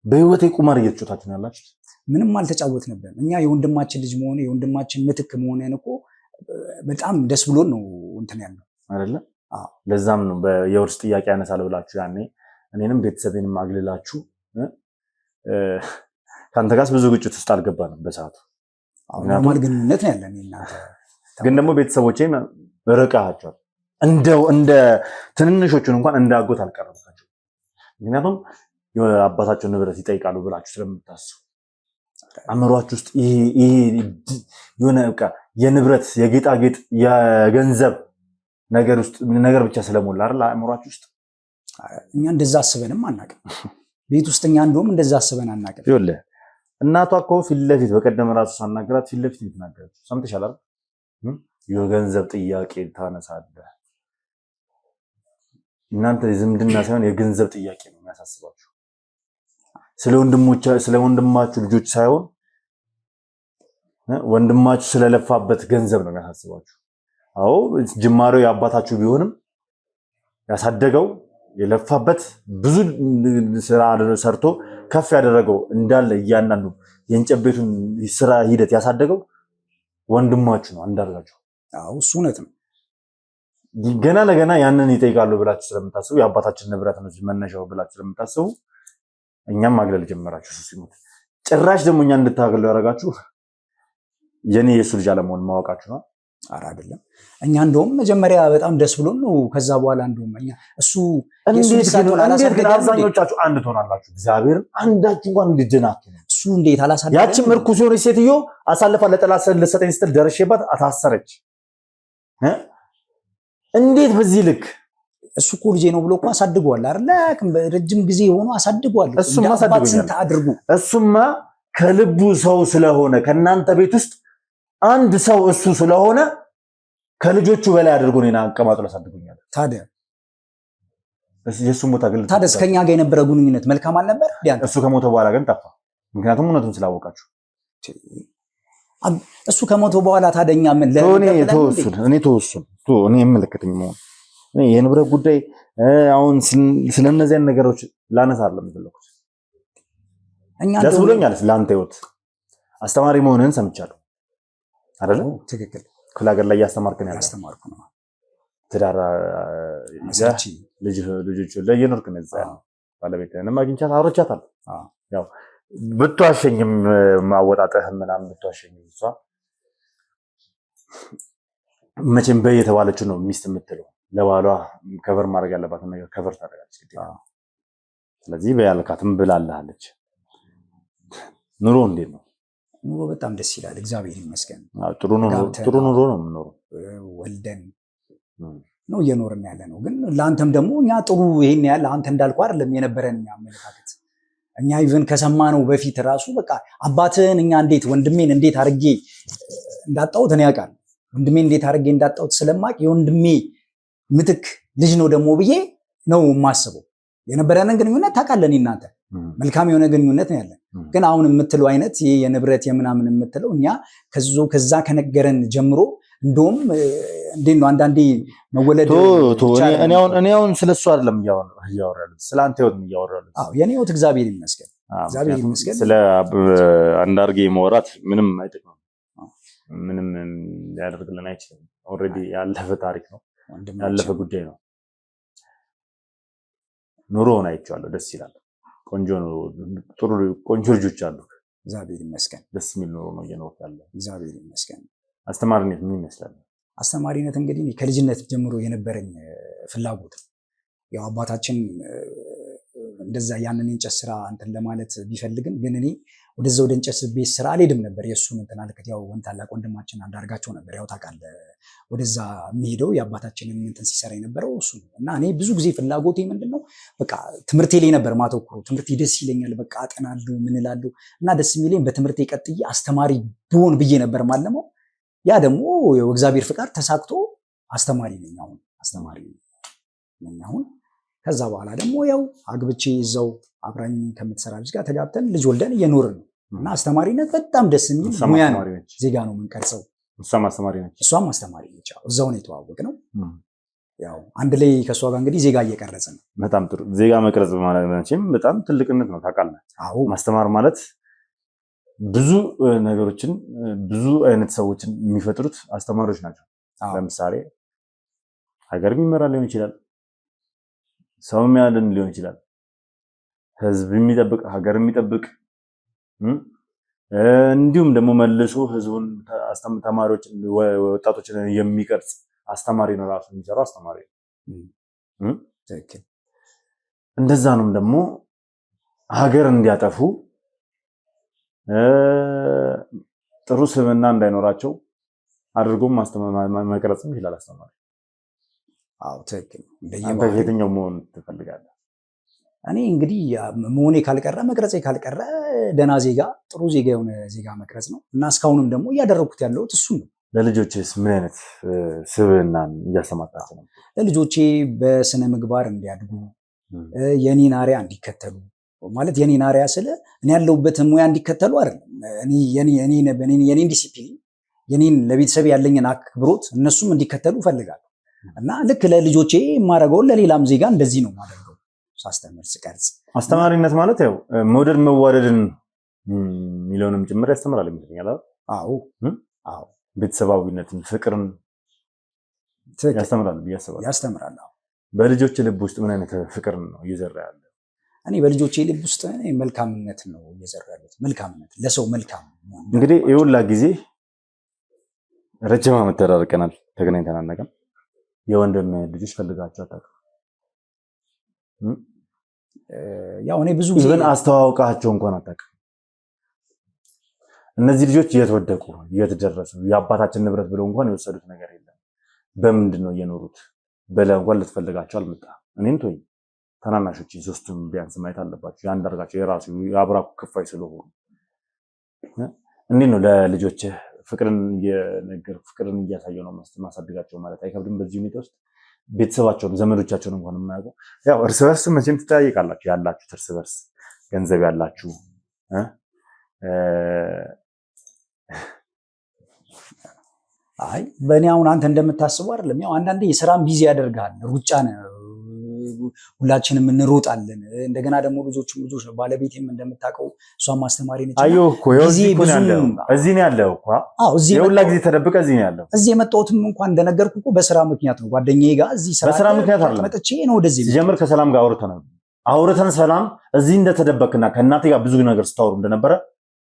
በህይወቴ ቁማር እየተጫወታችሁ ያላችሁት። ምንም አልተጫወትንም። እኛ የወንድማችን ልጅ መሆነ የወንድማችን ምትክ መሆነን እኮ በጣም ደስ ብሎን ነው እንትን ያለው አይደለ? ለዛም ነው የውርስ ጥያቄ ያነሳል ብላችሁ ያኔ እኔንም ቤተሰቤንም አግልላችሁ ከአንተ ጋር ብዙ ግጭት ውስጥ አልገባንም በሰዓቱ። ኖርማል ግንኙነት ነው ያለን እናንተ። ግን ደግሞ ቤተሰቦቼን ርቀሃቸዋል። እንደ ትንንሾቹን እንኳን እንዳጎት አልቀረብካቸው። ምክንያቱም የአባታቸውን ንብረት ይጠይቃሉ ብላችሁ ስለምታስቡ አእምሯችሁ ውስጥ ይሄ የሆነ በቃ የንብረት የጌጣጌጥ የገንዘብ ነገር ብቻ ስለሞላ አይደል አእምሯችሁ ውስጥ። እኛ እንደዛ አስበንም አናውቅም። ቤት ውስጥ እኛ እንደውም እንደዛ አስበን አናውቅም። ይኸውልህ እናቷ እኮ ፊት ለፊት በቀደም ራሱ ሳናገራት ፊት ለፊት የተናገረችው ሰምተሻል አይደል? የገንዘብ ጥያቄ ታነሳለህ። እናንተ የዝምድና ሳይሆን የገንዘብ ጥያቄ ነው የሚያሳስባችሁ። ስለ ወንድማችሁ ልጆች ሳይሆን ወንድማችሁ ስለለፋበት ገንዘብ ነው የሚያሳስባችሁ። አዎ ጅማሬው የአባታችሁ ቢሆንም ያሳደገው የለፋበት ብዙ ስራ ሰርቶ ከፍ ያደረገው እንዳለ እያንዳንዱ የእንጨት ቤቱን ስራ ሂደት ያሳደገው ወንድማችሁ ነው አንዳርጋችሁ። አዎ እሱ እውነት ነው። ገና ለገና ያንን ይጠይቃሉ ብላችሁ ስለምታስቡ የአባታችን ንብረት ነው መነሻው ብላችሁ ስለምታስቡ እኛም ማግለል ጀመራችሁ። ሲሞት ጭራሽ ደግሞ እኛ እንድታገሉ ያደረጋችሁ የኔ የሱ ልጅ አለመሆን ማወቃችሁ ነው። ኧረ አይደለም። እኛ እንደውም መጀመሪያ በጣም ደስ ብሎን ነው። ከዛ በኋላ እንደውም እኛ እሱ እንዴት ግን አብዛኞቻችሁ አንድ ትሆናላችሁ? እግዚአብሔር አንዳችሁ እንኳን እንድድናችሁ እሱ እንዴት አላሳደገም? ያቺም እርኩስ የሆነች ሴትዮ አሳልፋ ለጠላት ልትሰጠኝ ስትል ደርሼባት አታሰረች። እንዴት በዚህ ልክ እሱ እኮ ልጄ ነው ብሎ እኮ አሳድጓል አይደለ? ረጅም ጊዜ ሆኖ አሳድጓል። እሱማ ከልቡ ሰው ስለሆነ ከእናንተ ቤት ውስጥ አንድ ሰው እሱ ስለሆነ ከልጆቹ በላይ አድርጎ ነው አቀማጥሎ አሳድጎኛል። ታዲያ የሱ ሞት አገል ታዲያ ከኛ ጋር የነበረ ግንኙነት መልካም አልነበር? እሱ ከሞተ በኋላ ግን ጠፋ። ምክንያቱም እውነቱን ስላወቃችሁ። እሱ ከሞተ በኋላ ታደኛ ምን እኔ የምልክትኝ መሆን የንብረት ጉዳይ አሁን ስለነዚህ ነገሮች ላነሳ አይደለም የፈለኩት። ደስ ብሎኛል ለአንተ ህይወት አስተማሪ መሆንህን ሰምቻለሁ አይደለ? ትክክል። ክፍለ ሀገር ላይ እያስተማርክ ነው ያለው። አስተማርኩ ነው። ትዳር ልጆች ላይ እየኖርክ ነው። እዛ ባለቤትህንም አግኝቻት አውርቻታለሁ። ያው ብትዋሸኝም ማወጣጠህ ምናምን ብትዋሸኝም እሷ መቼም በይ የተባለችው ነው ሚስት የምትለው። ለባሏ ከቨር ማድረግ ያለባትን ነገር ከቨር ታደርጋለች ግዴታ። ስለዚህ በያልካትም ብላለች። ኑሮ እንዴት ነው? ኑሮ በጣም ደስ ይላል፣ እግዚአብሔር ይመስገን። ጥሩ ኑሮ ነው የምኖረው። ወልደን ነው እየኖርን ያለ ነው። ግን ለአንተም ደግሞ እኛ ጥሩ ይሄን ያለ አንተ እንዳልኩ አይደለም የነበረን አመለካከት። እኛ ኢቭን ከሰማነው በፊት ራሱ በቃ አባትህን እኛ እንዴት ወንድሜን እንዴት አድርጌ እንዳጣሁት እኔ አውቃለሁ። ወንድሜን እንዴት አድርጌ እንዳጣሁት ስለማቅ የወንድሜ ምትክ ልጅ ነው ደግሞ ብዬ ነው የማስበው። የነበረንን ግንኙነት ታውቃለህ፣ እኔ እናንተ መልካም የሆነ ግንኙነት ነው ያለን። ግን አሁን የምትለው አይነት ይሄ የንብረት የምናምን የምትለው እኛ ከዛ ከነገረን ጀምሮ እንደውም እንዴት ነው አንዳንዴ መወለድ እኔ አሁን ስለሱ አይደለም እያወራለሁ፣ ስለ አንተ ህይወት ነው እያወራለሁ። የኔ ህይወት እግዚአብሔር ይመስገን፣ እግዚአብሔር ይመስገን። ስለ አንዳርጌ መወራት ምንም አይጠቅምም፣ ምንም ሊያደርግልን አይችልም። ኦልሬዲ ያለፈ ታሪክ ነው፣ ያለፈ ጉዳይ ነው። ኑሮውን አይቼዋለሁ፣ ደስ ይላል። ቆንጆ ነው፣ ጥሩ ቆንጆ ልጆች አሉ። እግዚአብሔር ይመስገን። ደስ የሚል ኑሮ ነው እየኖርክ ያለው። እግዚአብሔር ይመስገን። አስተማሪነት ምን ይመስላል? አስተማሪነት እንግዲህ ከልጅነት ጀምሮ የነበረኝ ፍላጎት ነው። ያው አባታችን እንደዛ ያንን እንጨት ስራ እንትን ለማለት ቢፈልግም ግን እኔ ወደዛ ወደ እንጨት ቤት ስራ አልሄድም ነበር። የእሱን እንትን አልከት ያው ታላቅ ወንድማችን አንዳርጋቸው ነበር፣ ያው ታውቃለህ፣ ወደዛ የሚሄደው የአባታችንን እንትን ሲሰራ የነበረው እሱ ነው። እና እኔ ብዙ ጊዜ ፍላጎቴ ምንድነው በቃ ትምህርቴ ላይ ነበር ማተኩሮ። ትምህርቴ ደስ ይለኛል፣ በቃ አጠናለሁ፣ ምን እላለሁ እና ደስ የሚለኝ በትምህርቴ ቀጥዬ አስተማሪ ብሆን ብዬ ነበር ማለመው። ያ ደግሞ የእግዚአብሔር ፍቃድ ተሳክቶ አስተማሪ ነኝ አሁን፣ አስተማሪ ነኝ አሁን። ከዛ በኋላ ደግሞ ያው አግብቼ ይዘው አብራኝ ከምትሰራ ልጅ ጋር ተጋብተን ልጅ ወልደን እየኖርን ነው። እና አስተማሪነት በጣም ደስ የሚል ሙያ ነው። ዜጋ ነው የምንቀርጸው። እሷም አስተማሪ ነች። እሷም አስተማሪ ነች። እዛው ነው የተዋወቅነው። ያው አንድ ላይ ከእሷ ጋር እንግዲህ ዜጋ እየቀረጽን ነው። በጣም ጥሩ። ዜጋ መቅረጽ ማለት መቼም በጣም ትልቅነት ነው ታውቃለህ። አዎ፣ ማስተማር ማለት ብዙ ነገሮችን ብዙ አይነት ሰዎችን የሚፈጥሩት አስተማሪዎች ናቸው። ለምሳሌ ሀገር የሚመራ ሊሆን ይችላል፣ ሰው የሚያድን ሊሆን ይችላል፣ ህዝብ የሚጠብቅ ሀገር የሚጠብቅ እንዲሁም ደግሞ መልሶ ህዝቡን ተማሪዎችን ወጣቶችን የሚቀርጽ አስተማሪ ነው። ራሱ የሚሰራው አስተማሪ ነው። እንደዛ ነው ደግሞ ሀገር እንዲያጠፉ ጥሩ ስብዕና እንዳይኖራቸው አድርጎም መቅረጽም ይችላል አስተማሪ። አዎ ትክክል። አንተ የትኛው መሆን ትፈልጋለህ? እኔ እንግዲህ መሆኔ ካልቀረ መቅረጼ ካልቀረ ደህና ዜጋ፣ ጥሩ ዜጋ የሆነ ዜጋ መቅረጽ ነው እና እስካሁንም ደግሞ እያደረኩት ያለሁት እሱ ነው። ለልጆችስ ምን አይነት ስብዕናን እያስተማራቸው ነው? ለልጆቼ በስነ ምግባር እንዲያድጉ፣ የኔን አርአያ እንዲከተሉ ማለት የኔን አርአያ ስለ እኔ ያለሁበትን ሙያ እንዲከተሉ አይደለም። የኔን ዲሲፕሊን፣ የኔን ለቤተሰብ ያለኝን አክብሮት እነሱም እንዲከተሉ እፈልጋለሁ እና ልክ ለልጆቼ የማደርገውን ለሌላም ዜጋ እንደዚህ ነው የማደርገው ሳስተምር ስቀርጽ። አስተማሪነት ማለት ያው መውደድ መዋደድን የሚለውንም ጭምር ያስተምራል ይመስለኛል። አዎ፣ ቤተሰባዊነትን፣ ፍቅርን ያስተምራል ብዬ አስባለሁ። ያስተምራል። በልጆች ልብ ውስጥ ምን አይነት ፍቅር ነው እየዘራ ያለው? እኔ በልጆቼ ልብ ውስጥ መልካምነት ነው እየዘራ ያለው። መልካምነት፣ ለሰው መልካም። እንግዲህ የሁላ ጊዜ ረጅም ዓመት ተራርቀናል፣ ተገናኝተን አናውቅም። የወንድም ልጆች ፈልጋቸው አታውቅም? ያው እኔ ብዙ ጊዜ አስተዋውቃቸው እንኳን አታውቅም። እነዚህ ልጆች እየተወደቁ እየተደረሱ የአባታችን ንብረት ብለው እንኳን የወሰዱት ነገር የለም። በምንድን ነው እየኖሩት ብለህ እንኳን ልትፈልጋቸው አልመጣም። እኔን ተወኝ፣ ታናናሾች ሶስቱም ቢያንስ ማየት አለባቸው። ያንዳርጋቸው የራሱ የአብራኩ ክፋይ ስለሆኑ እንዴት ነው ለልጆች ፍቅርን እየነገርኩ ፍቅርን እያሳየው ነው ማሳድጋቸው ማለት አይከብድም? በዚህ ሁኔታ ውስጥ ቤተሰባቸውን ዘመዶቻቸውን እንኳን የማያውቁ ያው እርስ በርስ መቼም ትጠያየቃላችሁ። ያላችሁ እርስ በርስ ገንዘብ ያላችሁ አይ በእኔ አሁን አንተ እንደምታስበው አይደለም። ያው አንዳንዴ የስራም ቢዚ ያደርጋል። ሩጫ ነው፣ ሁላችንም እንሮጣለን። እንደገና ደግሞ ልጆች ነው። ባለቤቴም እንደምታውቀው እሷም ማስተማሪ ነች። አዮ እኮ እዚህ ነው ያለው እኮ። አዎ እዚህ የሁላ ጊዜ ተደብቀ እዚህ ነው ያለው። እዚህ የመጣሁትም እንኳን እንደነገርኩ እኮ በስራ ምክንያት ነው። ጓደኛዬ ጋር እዚህ በስራ ምክንያት አይደለም መጥቼ ነው ወደዚህ ሲጀምር ከሰላም ጋር አውርተን ሰላም እዚህ እንደተደበቅና ከእናቴ ጋር ብዙ ነገር ስታወሩ እንደነበረ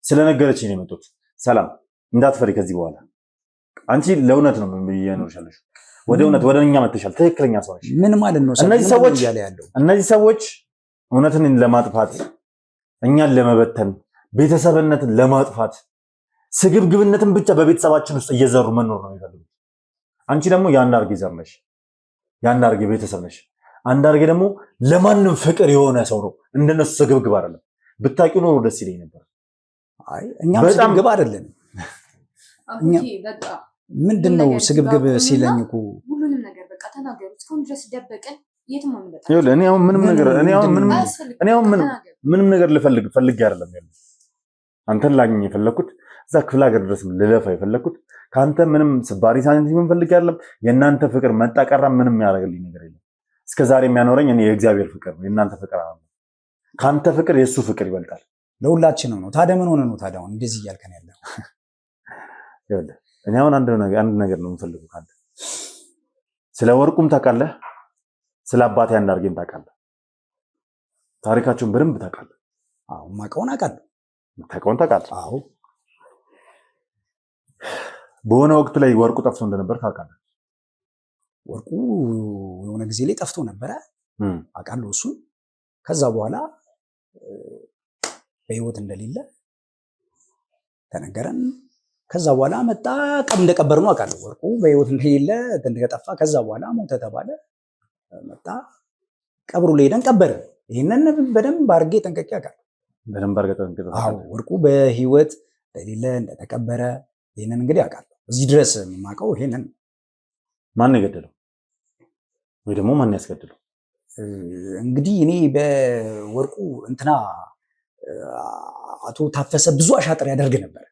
ስለነገረች ነው የመጡት። ሰላም እንዳትፈሪ ከዚህ በኋላ አንቺ ለእውነት ነው እየኖርሻለሽ። ወደ እውነት ወደ እኛ መጥተሻል። ትክክለኛ ሰው ነሽ። ምን ማለት ነው? እነዚህ ሰዎች እውነትን ለማጥፋት እኛን ለመበተን ቤተሰብነትን ለማጥፋት ስግብግብነትን ብቻ በቤተሰባችን ውስጥ እየዘሩ መኖር ነው የሚፈልጉት። አንቺ ደግሞ የአንዳርጌ ዘር ነሽ፣ የአንዳርጌ ቤተሰብ ነሽ። አንዳርጌ ደግሞ ለማንም ፍቅር የሆነ ሰው ነው። እንደነሱ ስግብግብ አይደለም። ብታውቂው ኖሮ ደስ ይለኝ ነበር። አይ እኛም ስግብግብ አይደለም። ምንድነው ስግብግብ ሲለኝ እኮ ሁሉንም ነገር በቃ ተናገሩ። እስካሁን ድረስ ደበቀን። የትም አንመጣ። እኔ አሁን ምንም ነገር ፈልጌ አይደለም ያለው። አንተን ላግኝ የፈለኩት እዛ ክፍለ ሀገር ድረስ ልለፋ የፈለኩት ካንተ ምንም ስባሪ ሳንቲም ፈልጌ አይደለም። የእናንተ ፍቅር መጣ ቀራ ምንም ያደርግልኝ ነገር የለም። እስከዛሬ የሚያኖረኝ እኔ የእግዚአብሔር ፍቅር ነው። የእናንተ ፍቅር አይደለም። ካንተ ፍቅር የሱ ፍቅር ይበልጣል። ለሁላችንም ነው። ታዲያ ምን ሆነ ነው ታዲያ አሁን እንደዚህ እያልከን ያለው? እኔ አሁን አንድ ነገር ነው የምፈልገው ካንተ። ስለ ወርቁም ታውቃለህ፣ ስለ አባቴ አንዳርጌም ታውቃለህ። ታሪካቸውን በደንብ ታውቃለህ። አዎ ማውቀውን አውቃለሁ። የምታውቀውን ታውቃለህ። አዎ በሆነ ወቅት ላይ ወርቁ ጠፍቶ እንደነበር ታውቃለህ። ወርቁ የሆነ ጊዜ ላይ ጠፍቶ ነበረ አውቃለሁ እሱን። ከዛ በኋላ በህይወት እንደሌለ ተነገረን። ከዛ በኋላ መጣ እንደቀበር ነው አውቃለሁ። ወርቁ በህይወት እንደሌለ እንደጠፋ ከዛ በኋላ ሞተ ተባለ። መጣ ቀብሩ ላይ ሄደን ቀበርን። ይሄንን በደንብ አድርጌ ጠንቅቄ አውቃለሁ። በደንብ አድርጌ ጠንቅቄ አዎ ወርቁ በህይወት እንደሌለ እንደተቀበረ ይሄንን እንግዲህ አውቃለሁ። እዚህ ድረስ የማውቀው ይሄንን። ማን የገደለው ወይ ደግሞ ማን ያስገደለው? እንግዲህ እኔ በወርቁ እንትና አቶ ታፈሰ ብዙ አሻጥር ያደርግ ነበር።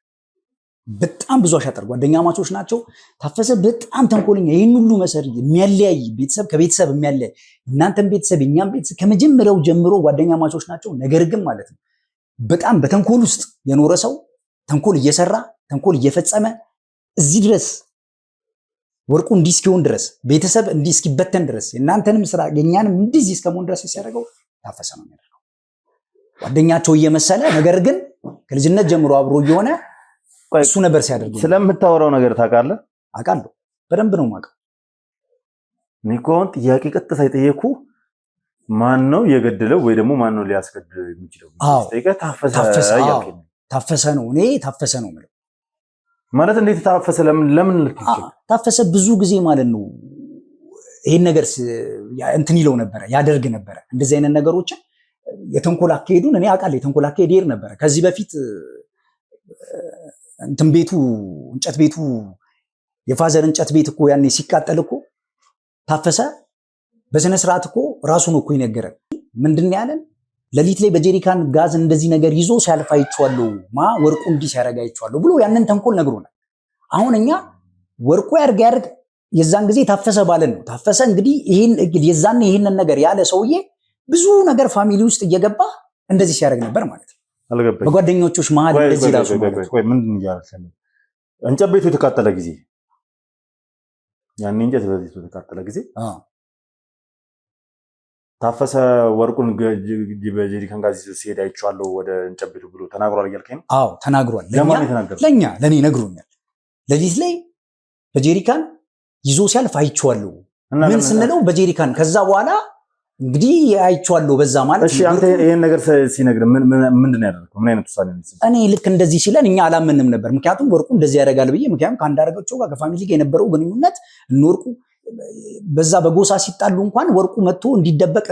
በጣም ብዙ አሻጥር፣ ጓደኛ ማቾች ናቸው። ታፈሰ በጣም ተንኮለኛ፣ ይህን ሁሉ መሰሪ የሚያለያይ ቤተሰብ ከቤተሰብ የሚያለያይ እናንተም ቤተሰብ እኛም ቤተሰብ ከመጀመሪያው ጀምሮ ጓደኛ ማቾች ናቸው። ነገር ግን ማለት ነው በጣም በተንኮል ውስጥ የኖረ ሰው ተንኮል እየሰራ ተንኮል እየፈጸመ እዚህ ድረስ ወርቁ እንዲህ እስኪሆን ድረስ ቤተሰብ እንዲህ እስኪበተን ድረስ እናንተንም ስራ የኛንም እንዲህ እስከመሆን ድረስ ሲያደርገው ታፈሰ ነው የሚያደርገው። ጓደኛቸው እየመሰለ ነገር ግን ከልጅነት ጀምሮ አብሮ እየሆነ እሱ ነበር ሲያደርግ። ስለምታወራው ነገር ታውቃለህ? አውቃለሁ፣ በደንብ ነው የማውቀው። እኔ እኮ አሁን ጥያቄ ቀጥታ የጠየኩ ማን ነው የገደለው ወይ ደግሞ ማን ነው ሊያስገድለው የሚችለው? ታፈሰ ነው። እኔ ታፈሰ ነው የምለው ማለት እንዴት ታፈሰ? ለምን ታፈሰ ብዙ ጊዜ ማለት ነው ይሄን ነገር እንትን ይለው ነበረ፣ ያደርግ ነበረ እንደዚህ አይነት ነገሮችን። የተንኮል አካሄዱን እኔ አውቃለሁ። የተንኮል አካሄድ ይሄድ ነበረ ከዚህ በፊት እንትን ቤቱ እንጨት ቤቱ የፋዘር እንጨት ቤት እኮ ያኔ ሲቃጠል እኮ ታፈሰ በስነ ስርዓት እኮ ራሱ ነው እኮ ይነገረን። ምንድን ያለን ሌሊት ላይ በጀሪካን ጋዝ እንደዚህ ነገር ይዞ ሲያልፍ አይቼዋለሁ፣ ወርቁ እንዲህ ሲያደርግ አይቼዋለሁ ብሎ ያንን ተንኮል ነግሮናል። አሁን እኛ ወርቁ ያርግ የዛን ጊዜ ታፈሰ ባለን ነው። ታፈሰ እንግዲህ ይሄን የዛን ይሄንን ነገር ያለ ሰውዬ ብዙ ነገር ፋሚሊ ውስጥ እየገባ እንደዚህ ሲያደርግ ነበር ማለት ነው። በጓደኞቹሽ መሀል እንደዚህ ራሱ ምንድን እያልከኝ? እንጨት ቤቱ የተቃጠለ ጊዜ ያን እንጀት በዚህ ተካተለ ጊዜ ታፈሰ ወርቁን በጀሪካን ጋር ሲሄድ አይቼዋለሁ ወደ እንጨት ቤቱ ብሎ ተናግሯል እያልከኝ ነው? አዎ ተናግሯል። ለኔ ነግሮኛል። ለሊት ላይ በጀሪካን ይዞ ሲያልፍ አይቼዋለሁ። ምን ስንለው በጀሪካን ከዛ በኋላ እንግዲህ አይቼዋለሁ በዛ ማለት። እሺ አንተ ይሄን ነገር ሲነግር ምንድን ነው ያደረገው? ምን አይነት ውሳኔ ነው? እኔ ልክ እንደዚህ ሲለን እኛ አላመንም ነበር። ምክንያቱም ወርቁ እንደዚህ ያደርጋል ብዬ ምክንያቱም ከአንዳርጋቸው ጋር ከፋሚሊ ጋር የነበረው ግንኙነት ወርቁ በዛ በጎሳ ሲጣሉ እንኳን ወርቁ መጥቶ እንዲደበቅ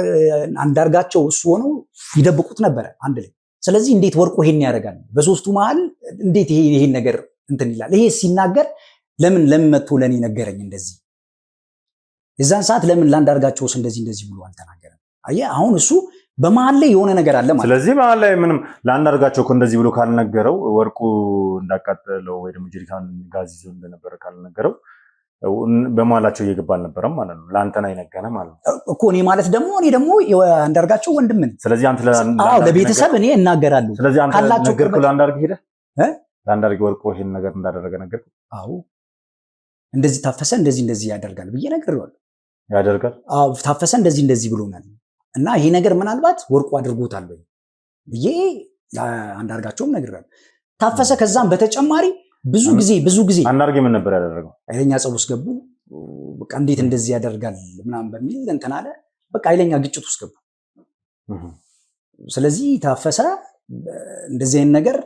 አንዳርጋቸው እሱ ሆነው ይደብቁት ነበር አንድ ላይ። ስለዚህ እንዴት ወርቁ ይሄን ያደርጋል? በሶስቱ መሃል እንዴት ይሄን ነገር እንትን ይላል? ይሄ ሲናገር ለምን መጥቶ ለኔ ነገረኝ እንደዚህ? የዛን ሰዓት ለምን ላንዳርጋቸውስ እንደዚህ ብሎ አልተናገረም? አየህ አሁን እሱ በመሃል ላይ የሆነ ነገር አለ ማለት። ስለዚህ መሃል ላይ ምንም ላንዳርጋቸው እኮ እንደዚህ ብሎ ካልነገረው ወርቁ እንዳቃጠለው ወይ ደግሞ ጀሪካን ጋዝ ይዞ እንደነበረ ካልነገረው በመሃላቸው እየገባ አልነበረም ማለት ነው። ለአንተና ይነገረ ማለት ነው እኮ እኔ ደግሞ አንዳርጋቸው ወንድም ነኝ። ስለዚህ አንተ ለቤተሰብ እኔ እናገራለሁ። ስለዚህ አንተ ነገርኩ ለአንዳርግ ሄደ ለአንዳርግ ወርቁ ይሄን ነገር እንዳደረገ ነገርኩ። አዎ እንደዚህ ታፈሰ እንደዚህ ያደርጋል ብዬ ነግሬዋለሁ። ያደርጋል? አዎ ታፈሰ እንደዚህ ብሎናል እና ይሄ ነገር ምናልባት ወርቁ አድርጎታል ብዬ አንዳርጋቸውም ነግሬዋለሁ። ታፈሰ ከዛም በተጨማሪ ብዙ ጊዜ አንዳርጌ ምን ነበር ያደረገው? ኃይለኛ ጸብ ውስጥ ገቡ። በቃ እንዴት እንደዚህ ያደርጋል ምናምን በሚል እንትን አለ። በቃ ኃይለኛ ግጭት ውስጥ ገቡ። ስለዚህ ታፈሰ እንደዚህ አይነት ነገር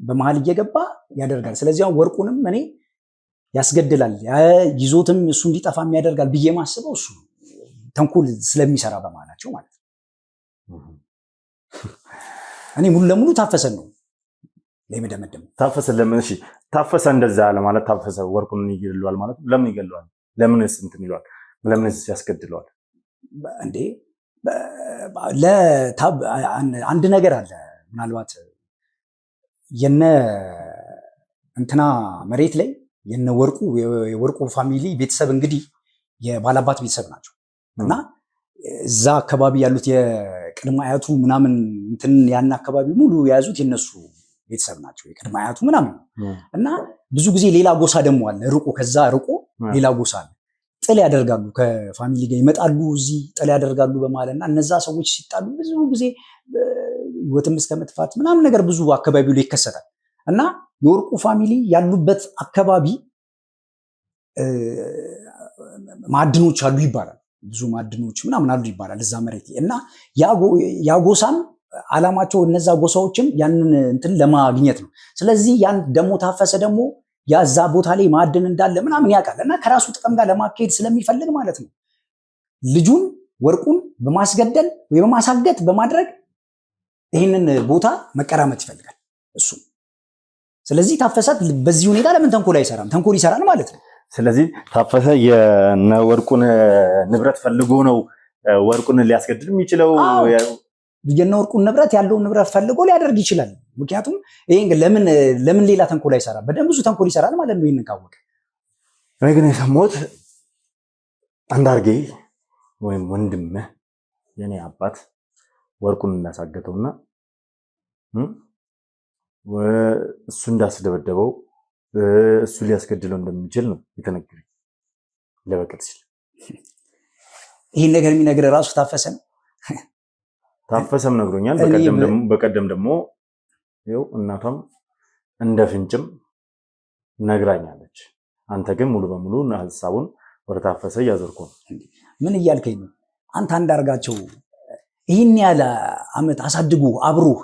በመሃል እየገባ ያደርጋል። ስለዚህ አሁን ወርቁንም እኔ ያስገድላል ይዞትም እሱ እንዲጠፋም ያደርጋል ብዬ ማስበው እሱ ተንኮል ስለሚሰራ በመሃላቸው ማለት ነው። እኔ ሙሉ ለሙሉ ታፈሰ ነው ለምደመደም ታፈሰ ለምን? እሺ ታፈሰ እንደዛ አለ ማለት ታፈሰ ወርቁን ይገድለዋል ማለት ለምን ይገድለዋል? ለምንስ እንትን ይለዋል? ለምንስ ያስገድለዋል እንዴ? አንድ ነገር አለ። ምናልባት የነ እንትና መሬት ላይ የነ የወርቁ ፋሚሊ ቤተሰብ እንግዲህ የባላባት ቤተሰብ ናቸው እና እዛ አካባቢ ያሉት የቅድመ አያቱ ምናምን እንትን ያን አካባቢ ሙሉ የያዙት የነሱ ቤተሰብ ናቸው የቅድመ አያቱ ምናምን እና ብዙ ጊዜ ሌላ ጎሳ ደግሞ አለ ከዛ ርቆ ሌላ ጎሳ አለ። ጥል ያደርጋሉ ከፋሚሊ ጋር ይመጣሉ እዚህ ጥል ያደርጋሉ በማለትና እነዛ ሰዎች ሲጣሉ ብዙ ጊዜ ህይወትም እስከመጥፋት ምናምን ነገር ብዙ አካባቢው ላይ ይከሰታል እና የወርቁ ፋሚሊ ያሉበት አካባቢ ማዕድኖች አሉ ይባላል። ብዙ ማዕድኖች ምናምን አሉ ይባላል እዛ መሬት እና ያ ጎሳም አላማቸው እነዛ ጎሳዎችም ያንን እንትን ለማግኘት ነው። ስለዚህ ያን ደሞ ታፈሰ ደግሞ ያዛ ቦታ ላይ ማዕድን እንዳለ ምናምን ያውቃል እና ከራሱ ጥቅም ጋር ለማካሄድ ስለሚፈልግ ማለት ነው ልጁን ወርቁን በማስገደል ወይ በማሳገት በማድረግ ይህንን ቦታ መቀራመት ይፈልጋል እሱ። ስለዚህ ታፈሰ በዚህ ሁኔታ ለምን ተንኮል አይሰራም? ተንኮል ይሰራል ማለት ነው። ስለዚህ ታፈሰ የወርቁን ንብረት ፈልጎ ነው ወርቁን ሊያስገድል የሚችለው። የወርቁን ንብረት ያለውን ንብረት ፈልጎ ሊያደርግ ይችላል። ምክንያቱም ይሄን ለምን ሌላ ተንኮል አይሰራም? በደንብ ብዙ ተንኮል ይሰራል ማለት ነው። ይሄንን ካወቀ እኔ ግን የሰማሁት አንዳርጌ ወይም ወንድምህ የኔ አባት ወርቁን እንዳሳገተውና እሱ እንዳስደበደበው እሱ ሊያስገድለው እንደሚችል ነው የተነገረኝ። ለበቀል ሲል ይሄን ነገር የሚነግር ራሱ ታፈሰ ነው። ታፈሰም ነግሮኛል። በቀደም ደግሞ ይኸው እናቷም እንደ ፍንጭም ነግራኛለች። አንተ ግን ሙሉ በሙሉ ሀሳቡን ወደ ታፈሰ እያዞርኩ ነው። ምን እያልከኝ ነው? አንተ አንዳርጋቸው ይህን ያለ አመት አሳድጎ አብሮህ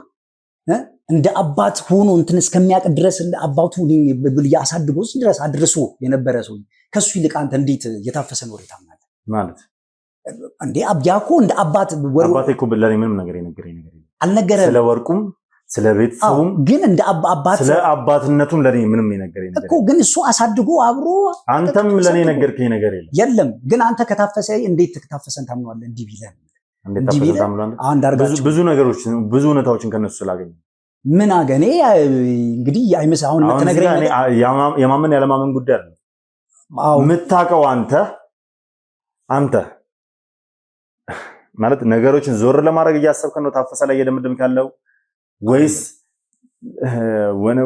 እንደ አባት ሆኖ እንትን እስከሚያውቅ ድረስ እንደ አባቱ አሳድጎ እዚህ ድረስ አድርሶ የነበረ ሰው ከሱ ይልቅ አንተ እንዴት የታፈሰን ወሬ ታምናለህ? ማለት እንዴ አብያኮ እንደ አባቴ እኮ ለኔ ምንም ነገር የነገረኝ ነገር የለም። አልነገረም። ስለ ወርቁም ስለ ቤተሰቡም ግን እንደ አባት ስለ አባትነቱም ለኔ ምንም የነገረኝ ነገር እኮ ግን እሱ አሳድጎ አብሮ አንተም ለኔ ነገርከኝ ነገር የለም። ግን አንተ ከታፈሰ እንዴት ከታፈሰን ታምናለህ? እንዲህ ቢለን ብዙ ነገሮች ብዙ ሁኔታዎችን ከነሱ ስላገኘ ምን አገኔ እንግዲህ አይመስ አሁን ተነግረኝ የማመን ያለማመን ጉዳይ አይደለም። የምታውቀው አንተ ማለት ነገሮችን ዞር ለማድረግ እያሰብክ ነው ታፈሰ ላይ እየደመደምክ ያለው ወይስ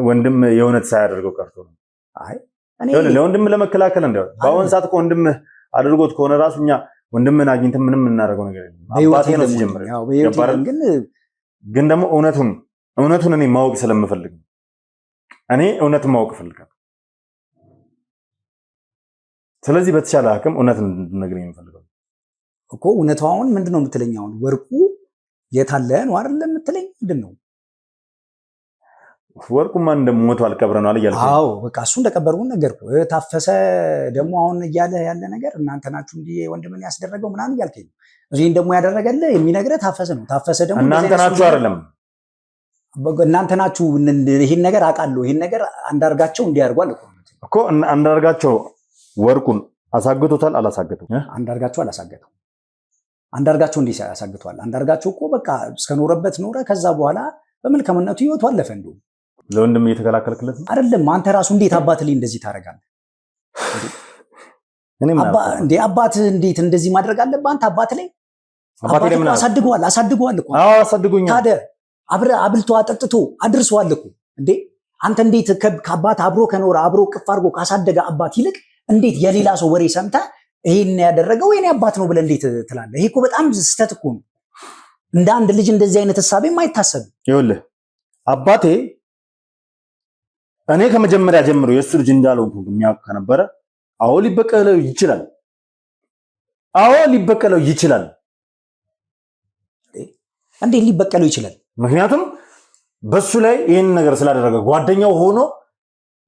ወንድም የእውነት ሳያደርገው ቀርቶ ነው? አይ ለወንድም ለመከላከል እንደው በአሁን ሰዓት ወንድም አድርጎት ከሆነ ራሱ እኛ ወንድምን አግኝተን ምንም እናደርገው ነገር የለም። አባቴ ነው ሲጀምር ግን ደግሞ እውነቱን እኔ ማወቅ ስለምፈልግ እኔ እውነቱን ማወቅ እፈልጋለሁ። ስለዚህ በተቻለ አቅም እውነቱን እንድትነግረኝ እፈልጋለሁ እኮ። እውነታው አሁን ምንድነው የምትለኝ? አሁን ወርቁ የት አለ ነው አይደል የምትለኝ? ምንድነው ወርቁማ እንደሞቱ አልቀብረናል እያልኩ አዎ በቃ እሱ እንደቀበርኩን ነገርኩህ። ታፈሰ ደግሞ አሁን እያለ ያለ ነገር እናንተ ናችሁ እንዲህ ወንድምን ያስደረገው ምናምን እያልከኝ ነው። እዚህን ደግሞ ያደረገልህ የሚነግረህ ታፈሰ ነው። ታፈሰ ደግሞ እናንተ ናችሁ አይደለም እናንተ ናችሁ። ይሄን ነገር አውቃለሁ። ይሄን ነገር አንዳርጋቸው እንዲያርጓል እኮ አንዳርጋቸው ወርቁን አሳግቶታል። አላሳገተው አንዳርጋቸው አላሳገተው። አንዳርጋቸው እንዲህ ያሳግቷል። አንዳርጋቸው እኮ በቃ እስከኖረበት ኖረ። ከዛ በኋላ በመልካምነቱ ህይወቱ አለፈ። እንደው ለወንድም እየተከላከልክለት ነው አይደለም? አንተ ራሱ እንዴት አባት ላይ እንደዚህ ታደርጋለህ? እንዴ አባት እንዴት እንደዚህ ማድረግ አለብህ? አንተ አባት ላይ አሳድገዋል እኮ። አዎ አሳድጎኛል። ታዲያ አብልቶ አጠጥቶ አድርሷል እኮ። እንዴ አንተ እንዴት ከአባት አብሮ ከኖረ አብሮ ቅፍ አድርጎ ካሳደገ አባት ይልቅ እንዴት የሌላ ሰው ወሬ ሰምተህ ይሄን ያደረገው የኔ አባት ነው ብለህ እንዴት ትላለህ? ይሄ እኮ በጣም ስህተት እኮ ነው። እንደ አንድ ልጅ እንደዚህ አይነት ሐሳቤም አይታሰብም። ይኸውልህ አባቴ እኔ ከመጀመሪያ ጀምሮ የእሱ ልጅ እንዳለው የሚያውቅ ከነበረ አዎ ሊበቀለው ይችላል። እንዴት ሊበቀለው ይችላል? ምክንያቱም በሱ ላይ ይህን ነገር ስላደረገ ጓደኛው ሆኖ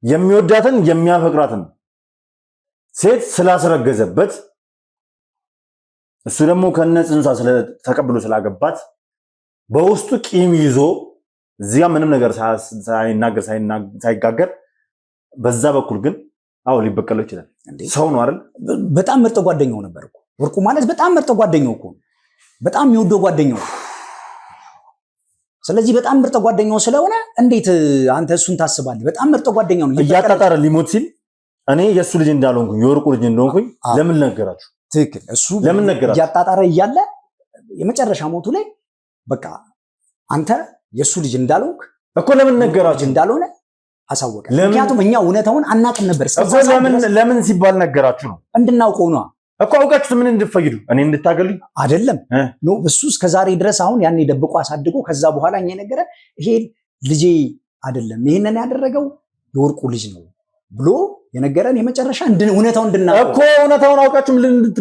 የሚወዳትን የሚያፈቅራትን ሴት ስላስረገዘበት እሱ ደግሞ ከነጽንሷ ተቀብሎ ስላገባት በውስጡ ቂም ይዞ እዚያ ምንም ነገር ሳይጋገር በዛ በኩል ግን አዎ ሊበቀለው ይችላል። ሰው ነው አይደል? በጣም ምርጥ ጓደኛው ነበር እኮ ወርቁ ማለት በጣም ምርጥ ጓደኛው እኮ በጣም የሚወደው ጓደኛው። ስለዚህ በጣም ምርጥ ጓደኛው ስለሆነ እንዴት አንተ እሱን ታስባለህ? በጣም ምርጥ ጓደኛው ነው። እያጣጣረ ሊሞት ሲል እኔ የእሱ ልጅ እንዳልሆንኩኝ የወርቁ ልጅ እንደሆንኩኝ ለምን ነገራችሁ? ትክክል። እሱ ለምን ነገራችሁ? እያጣጣረ እያለ የመጨረሻ ሞቱ ላይ በቃ አንተ የእሱ ልጅ እንዳልሆንክ እኮ ለምን ነገራችሁ? እንዳልሆነ አሳወቀ። ምክንያቱም እኛ እውነታውን አናውቅም ነበር። ለምን ሲባል ነገራችሁ ነው? እንድናውቀው ነው እኮ። አውቃችሁ ምን እንድትፈይዱ እኔ እንድታገሉኝ አይደለም ነው። እሱ እስከዛሬ ድረስ አሁን ያን ደብቆ አሳድጎ ከዛ በኋላ እኛ ነገረ ይሄ ልጄ አይደለም ይሄንን ያደረገው የወርቁ ልጅ ነው ብሎ የነገረን የመጨረሻ እውነታውን እንድናውቀው እኮ። እውነታውን አውቃችሁ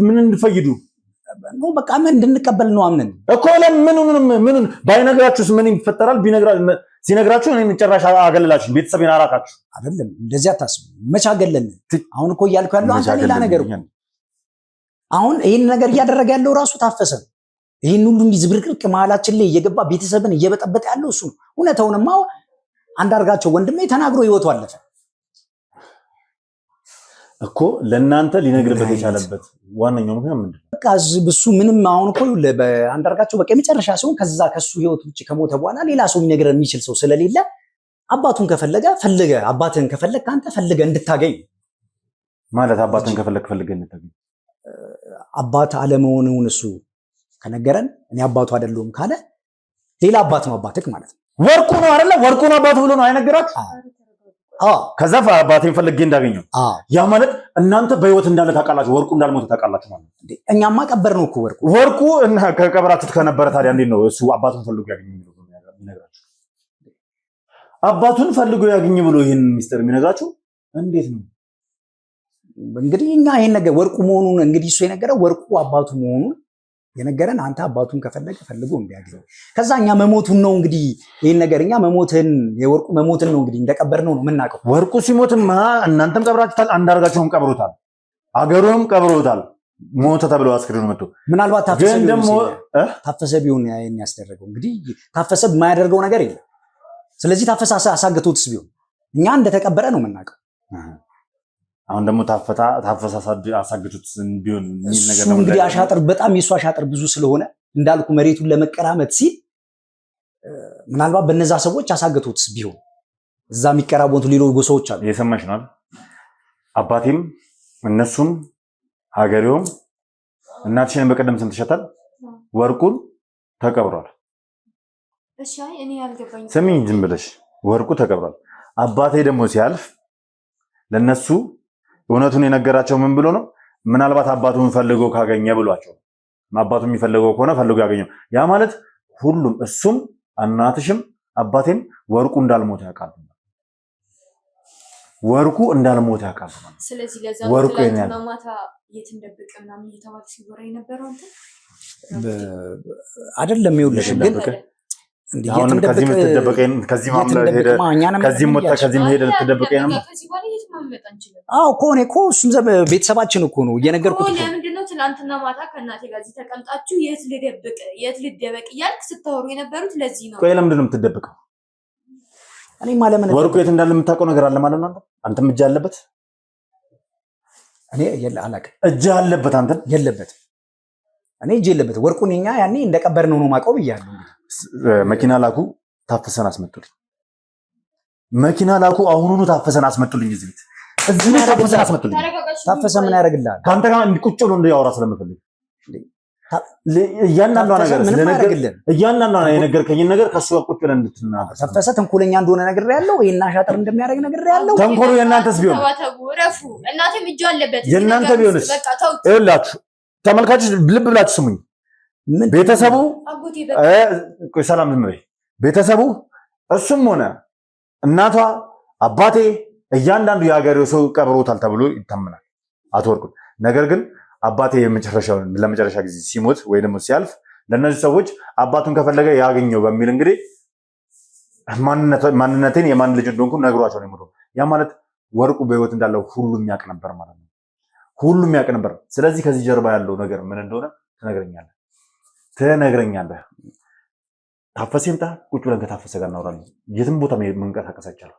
ምን እንድትፈይዱ ነው? በቃ ምን እንድንቀበል ነው አምነን እኮ። ለምን ባይነግራችሁስ ምን ይፈጠራል? ሲነግራችሁ እኔ ጭራሽ አገለላችሁ፣ ቤተሰቤን አራቃችሁ። አይደለም እንደዚህ አታስቡ። መቼ አገለልን? አሁን እኮ እያልኩ ያለው አንተ ሌላ ነገር እኮ። አሁን ይሄን ነገር እያደረገ ያለው ራሱ ታፈሰ። ይሄን ሁሉ እንዲህ ዝብርቅርቅ መሀላችን ላይ እየገባ ቤተሰብን እየበጠበጠ ያለው እሱ። እውነታውንማ አንዳርጋቸው ወንድሜ ተናግሮ ህይወቱ አለፈ እኮ። ለእናንተ ሊነግርበት የቻለበት ዋነኛው ምክንያት ምንድን ነው? በቃ እሱ ምንም አሁን እኮ አንዳርጋቸው በቃ የመጨረሻ ሲሆን ከሱ ህይወት ውጭ ከሞተ በኋላ ሌላ ሰው ሊነግር የሚችል ሰው ስለሌለ አባቱን ፈልገ አባትህን ከፈለግ ከአንተ ፈልገ እንድታገኝ ማለት። አባትህን ፈልገ እንድታገኝ አባት አለመሆኑን እሱ ከነገረን እኔ አባቱ አይደለሁም ካለ ሌላ አባት ነው አባትህ ማለት ነው። ወርቁ ነው አይደለ? ወርቁ ነው አባቱ ብሎ ነው አይነገራችሁ? ከዛ አባቴን ፈልጌ እንዳገኘው ያ ማለት እናንተ በህይወት እንዳለ ታውቃላችሁ፣ ወርቁ እንዳልሞተ ታውቃላችሁ ማለት ነው። እኛማ ቀበር ነው እኮ ወርቁ እና ከቀበራችሁት ከነበረ ታዲያ እንዴት ነው እሱ አባቱን ፈልጎ ያገኝ ብሎ የሚነግራችሁ? አባቱን ፈልጎ ያገኝ ብሎ ይሄን ሚስጥር የሚነግራችሁ እንዴት ነው? እንግዲህ እኛ ይሄን ነገር ወርቁ መሆኑን እንግዲህ እሱ የነገረው ወርቁ አባቱ መሆኑን የነገረን አንተ አባቱን ከፈለገ ፈልጎ እንዲያገኝ ከዛ እኛ መሞቱን ነው እንግዲህ ይሄን ነገር እኛ የወርቁ መሞትን ነው እንግዲህ እንደቀበርነው ነው የምናውቀው። ወርቁ ሲሞትማ እናንተም ቀብራችሁታል፣ አንዳርጋቸውም ቀብሮታል፣ አገሩም ቀብሮታል። ሞተ ተብለው አስክሬኑ መጥቶ ምናልባት ታፈሰ ቢሆን ያስደረገው እንግዲህ ታፈሰ የማያደርገው ነገር የለም። ስለዚህ ታፈሰ አሳግቶትስ ቢሆን እኛ እንደተቀበረ ነው የምናውቀው። አሁን ደግሞ ታፈሰ አሳግቶት ቢሆን የሚል ነገር ነው እንግዲህ አሻጥር በጣም የሱ አሻጥር ብዙ ስለሆነ እንዳልኩ መሬቱን ለመቀራመት ሲል ምናልባት በነዛ ሰዎች አሳግቶትስ ቢሆን እዛ የሚቀራቦቱ ሌሎች ጎሳዎች አሉ። የሰማሽ ነው አባቴም እነሱም ሀገሬውም እናትሽን በቀደም ሰምተሻታል። ወርቁን ተቀብሯል። እሺ እኔ ያልገባኝ ስሚኝ ዝም ብለሽ ወርቁ ተቀብሯል። አባቴ ደግሞ ሲያልፍ ለነሱ እውነቱን የነገራቸው ምን ብሎ ነው? ምናልባት አባቱን ፈልጎ ካገኘ ብሏቸው። አባቱ የሚፈልገው ከሆነ ፈልጎ ያገኘው። ያ ማለት ሁሉም እሱም እናትሽም አባቴም ወርቁ እንዳልሞተ ያውቃሉ። ወርቁ እንዳልሞተ ያውቃሉ። ስለዚህ ለዛ ወርቁ ነው ማታ የት እንደበቀ ምናምን እየተባለ ሲወራ የነበረው አንተ አይደለም። ይኸውልሽ ግን አሁንም ከዚህ የምትደበቀኝ ከዚህ ማምለጥ ሄደ ከዚህ ሞተ ከዚህ ሄደ ልትደበቀኝ ነው። ከዚህ በኋላ የት ማምለጥ አንችልም። አዎ እኮ እኔ እኮ እሱም ቤተሰባችን እኮ ነው እየነገርኩት እኮ። ለምንድን ነው ትናንትና ማታ ከእናቴ ጋር እዚህ ተቀምጣችሁ የት ልደበቅ እያልክ ስታወሩ የነበሩት? ለዚህ ነው። ቆይ ለምንድን ነው የምትደበቀው? እኔ ማለት ወርቁ የት እንዳለ የምታውቀው ነገር አለ ማለት ነው። አንተም እጅ አለበት። እኔ አላውቅም። እጅ አለበት አንተም የለበትም። እኔ እጅ የለበትም። ወርቁን እኛ ያኔ እንደቀበርነው ነው ማውቀው ብያለሁ። መኪና ላኩ፣ ታፈሰን አስመጡልኝ። መኪና ላኩ፣ አሁኑኑ ታፈሰን አስመጡልኝ። እዚህ ቤት ታፈሰን አስመጡልኝ። ታፈሰ ምን ያደርግልሃል? ከአንተ ጋር ቁጭ ብሎ እንዲያወራ ስለምፈልግ እያንዳንዷ የነገርከኝን ነገር ከእሱ ጋር ቁጭ ብለን እንድትናገር። ታፈሰ ተንኮለኛ እንደሆነ ነግሬያለሁ። ይሄን አሻጥር እንደሚያደርግ ነግሬያለሁ። ተንኮሉ የእናንተስ ቢሆን እናቴም እጇ አለበት። የእናንተ ቢሆንስ? ይኸውላችሁ ተመልካቾች ልብ ብላችሁ ስሙኝ። ቤተሰቡ ሰላም ዝም በይ። ቤተሰቡ እሱም ሆነ እናቷ አባቴ እያንዳንዱ የሀገሬው ሰው ቀብሮታል ተብሎ ይታመናል አቶ ወርቁ። ነገር ግን አባቴ ለመጨረሻ ጊዜ ሲሞት ወይ ደግሞ ሲያልፍ ለእነዚህ ሰዎች አባቱን ከፈለገ ያገኘው በሚል እንግዲህ ማንነቴን የማን ልጅ እንደሆንኩ ነግሯቸው ነው የሞተው። ያ ማለት ወርቁ በህይወት እንዳለው ሁሉም ያውቅ ነበር ማለት ነው። ሁሉም ያውቅ ነበር። ስለዚህ ከዚህ ጀርባ ያለው ነገር ምን እንደሆነ ትነግረኛለህ። ታፈሰ ይምጣ፣ ቁጭ ብለን ከታፈሰ ጋር እናወራለን። የትም ቦታ መንቀሳቀስ አይቻልም።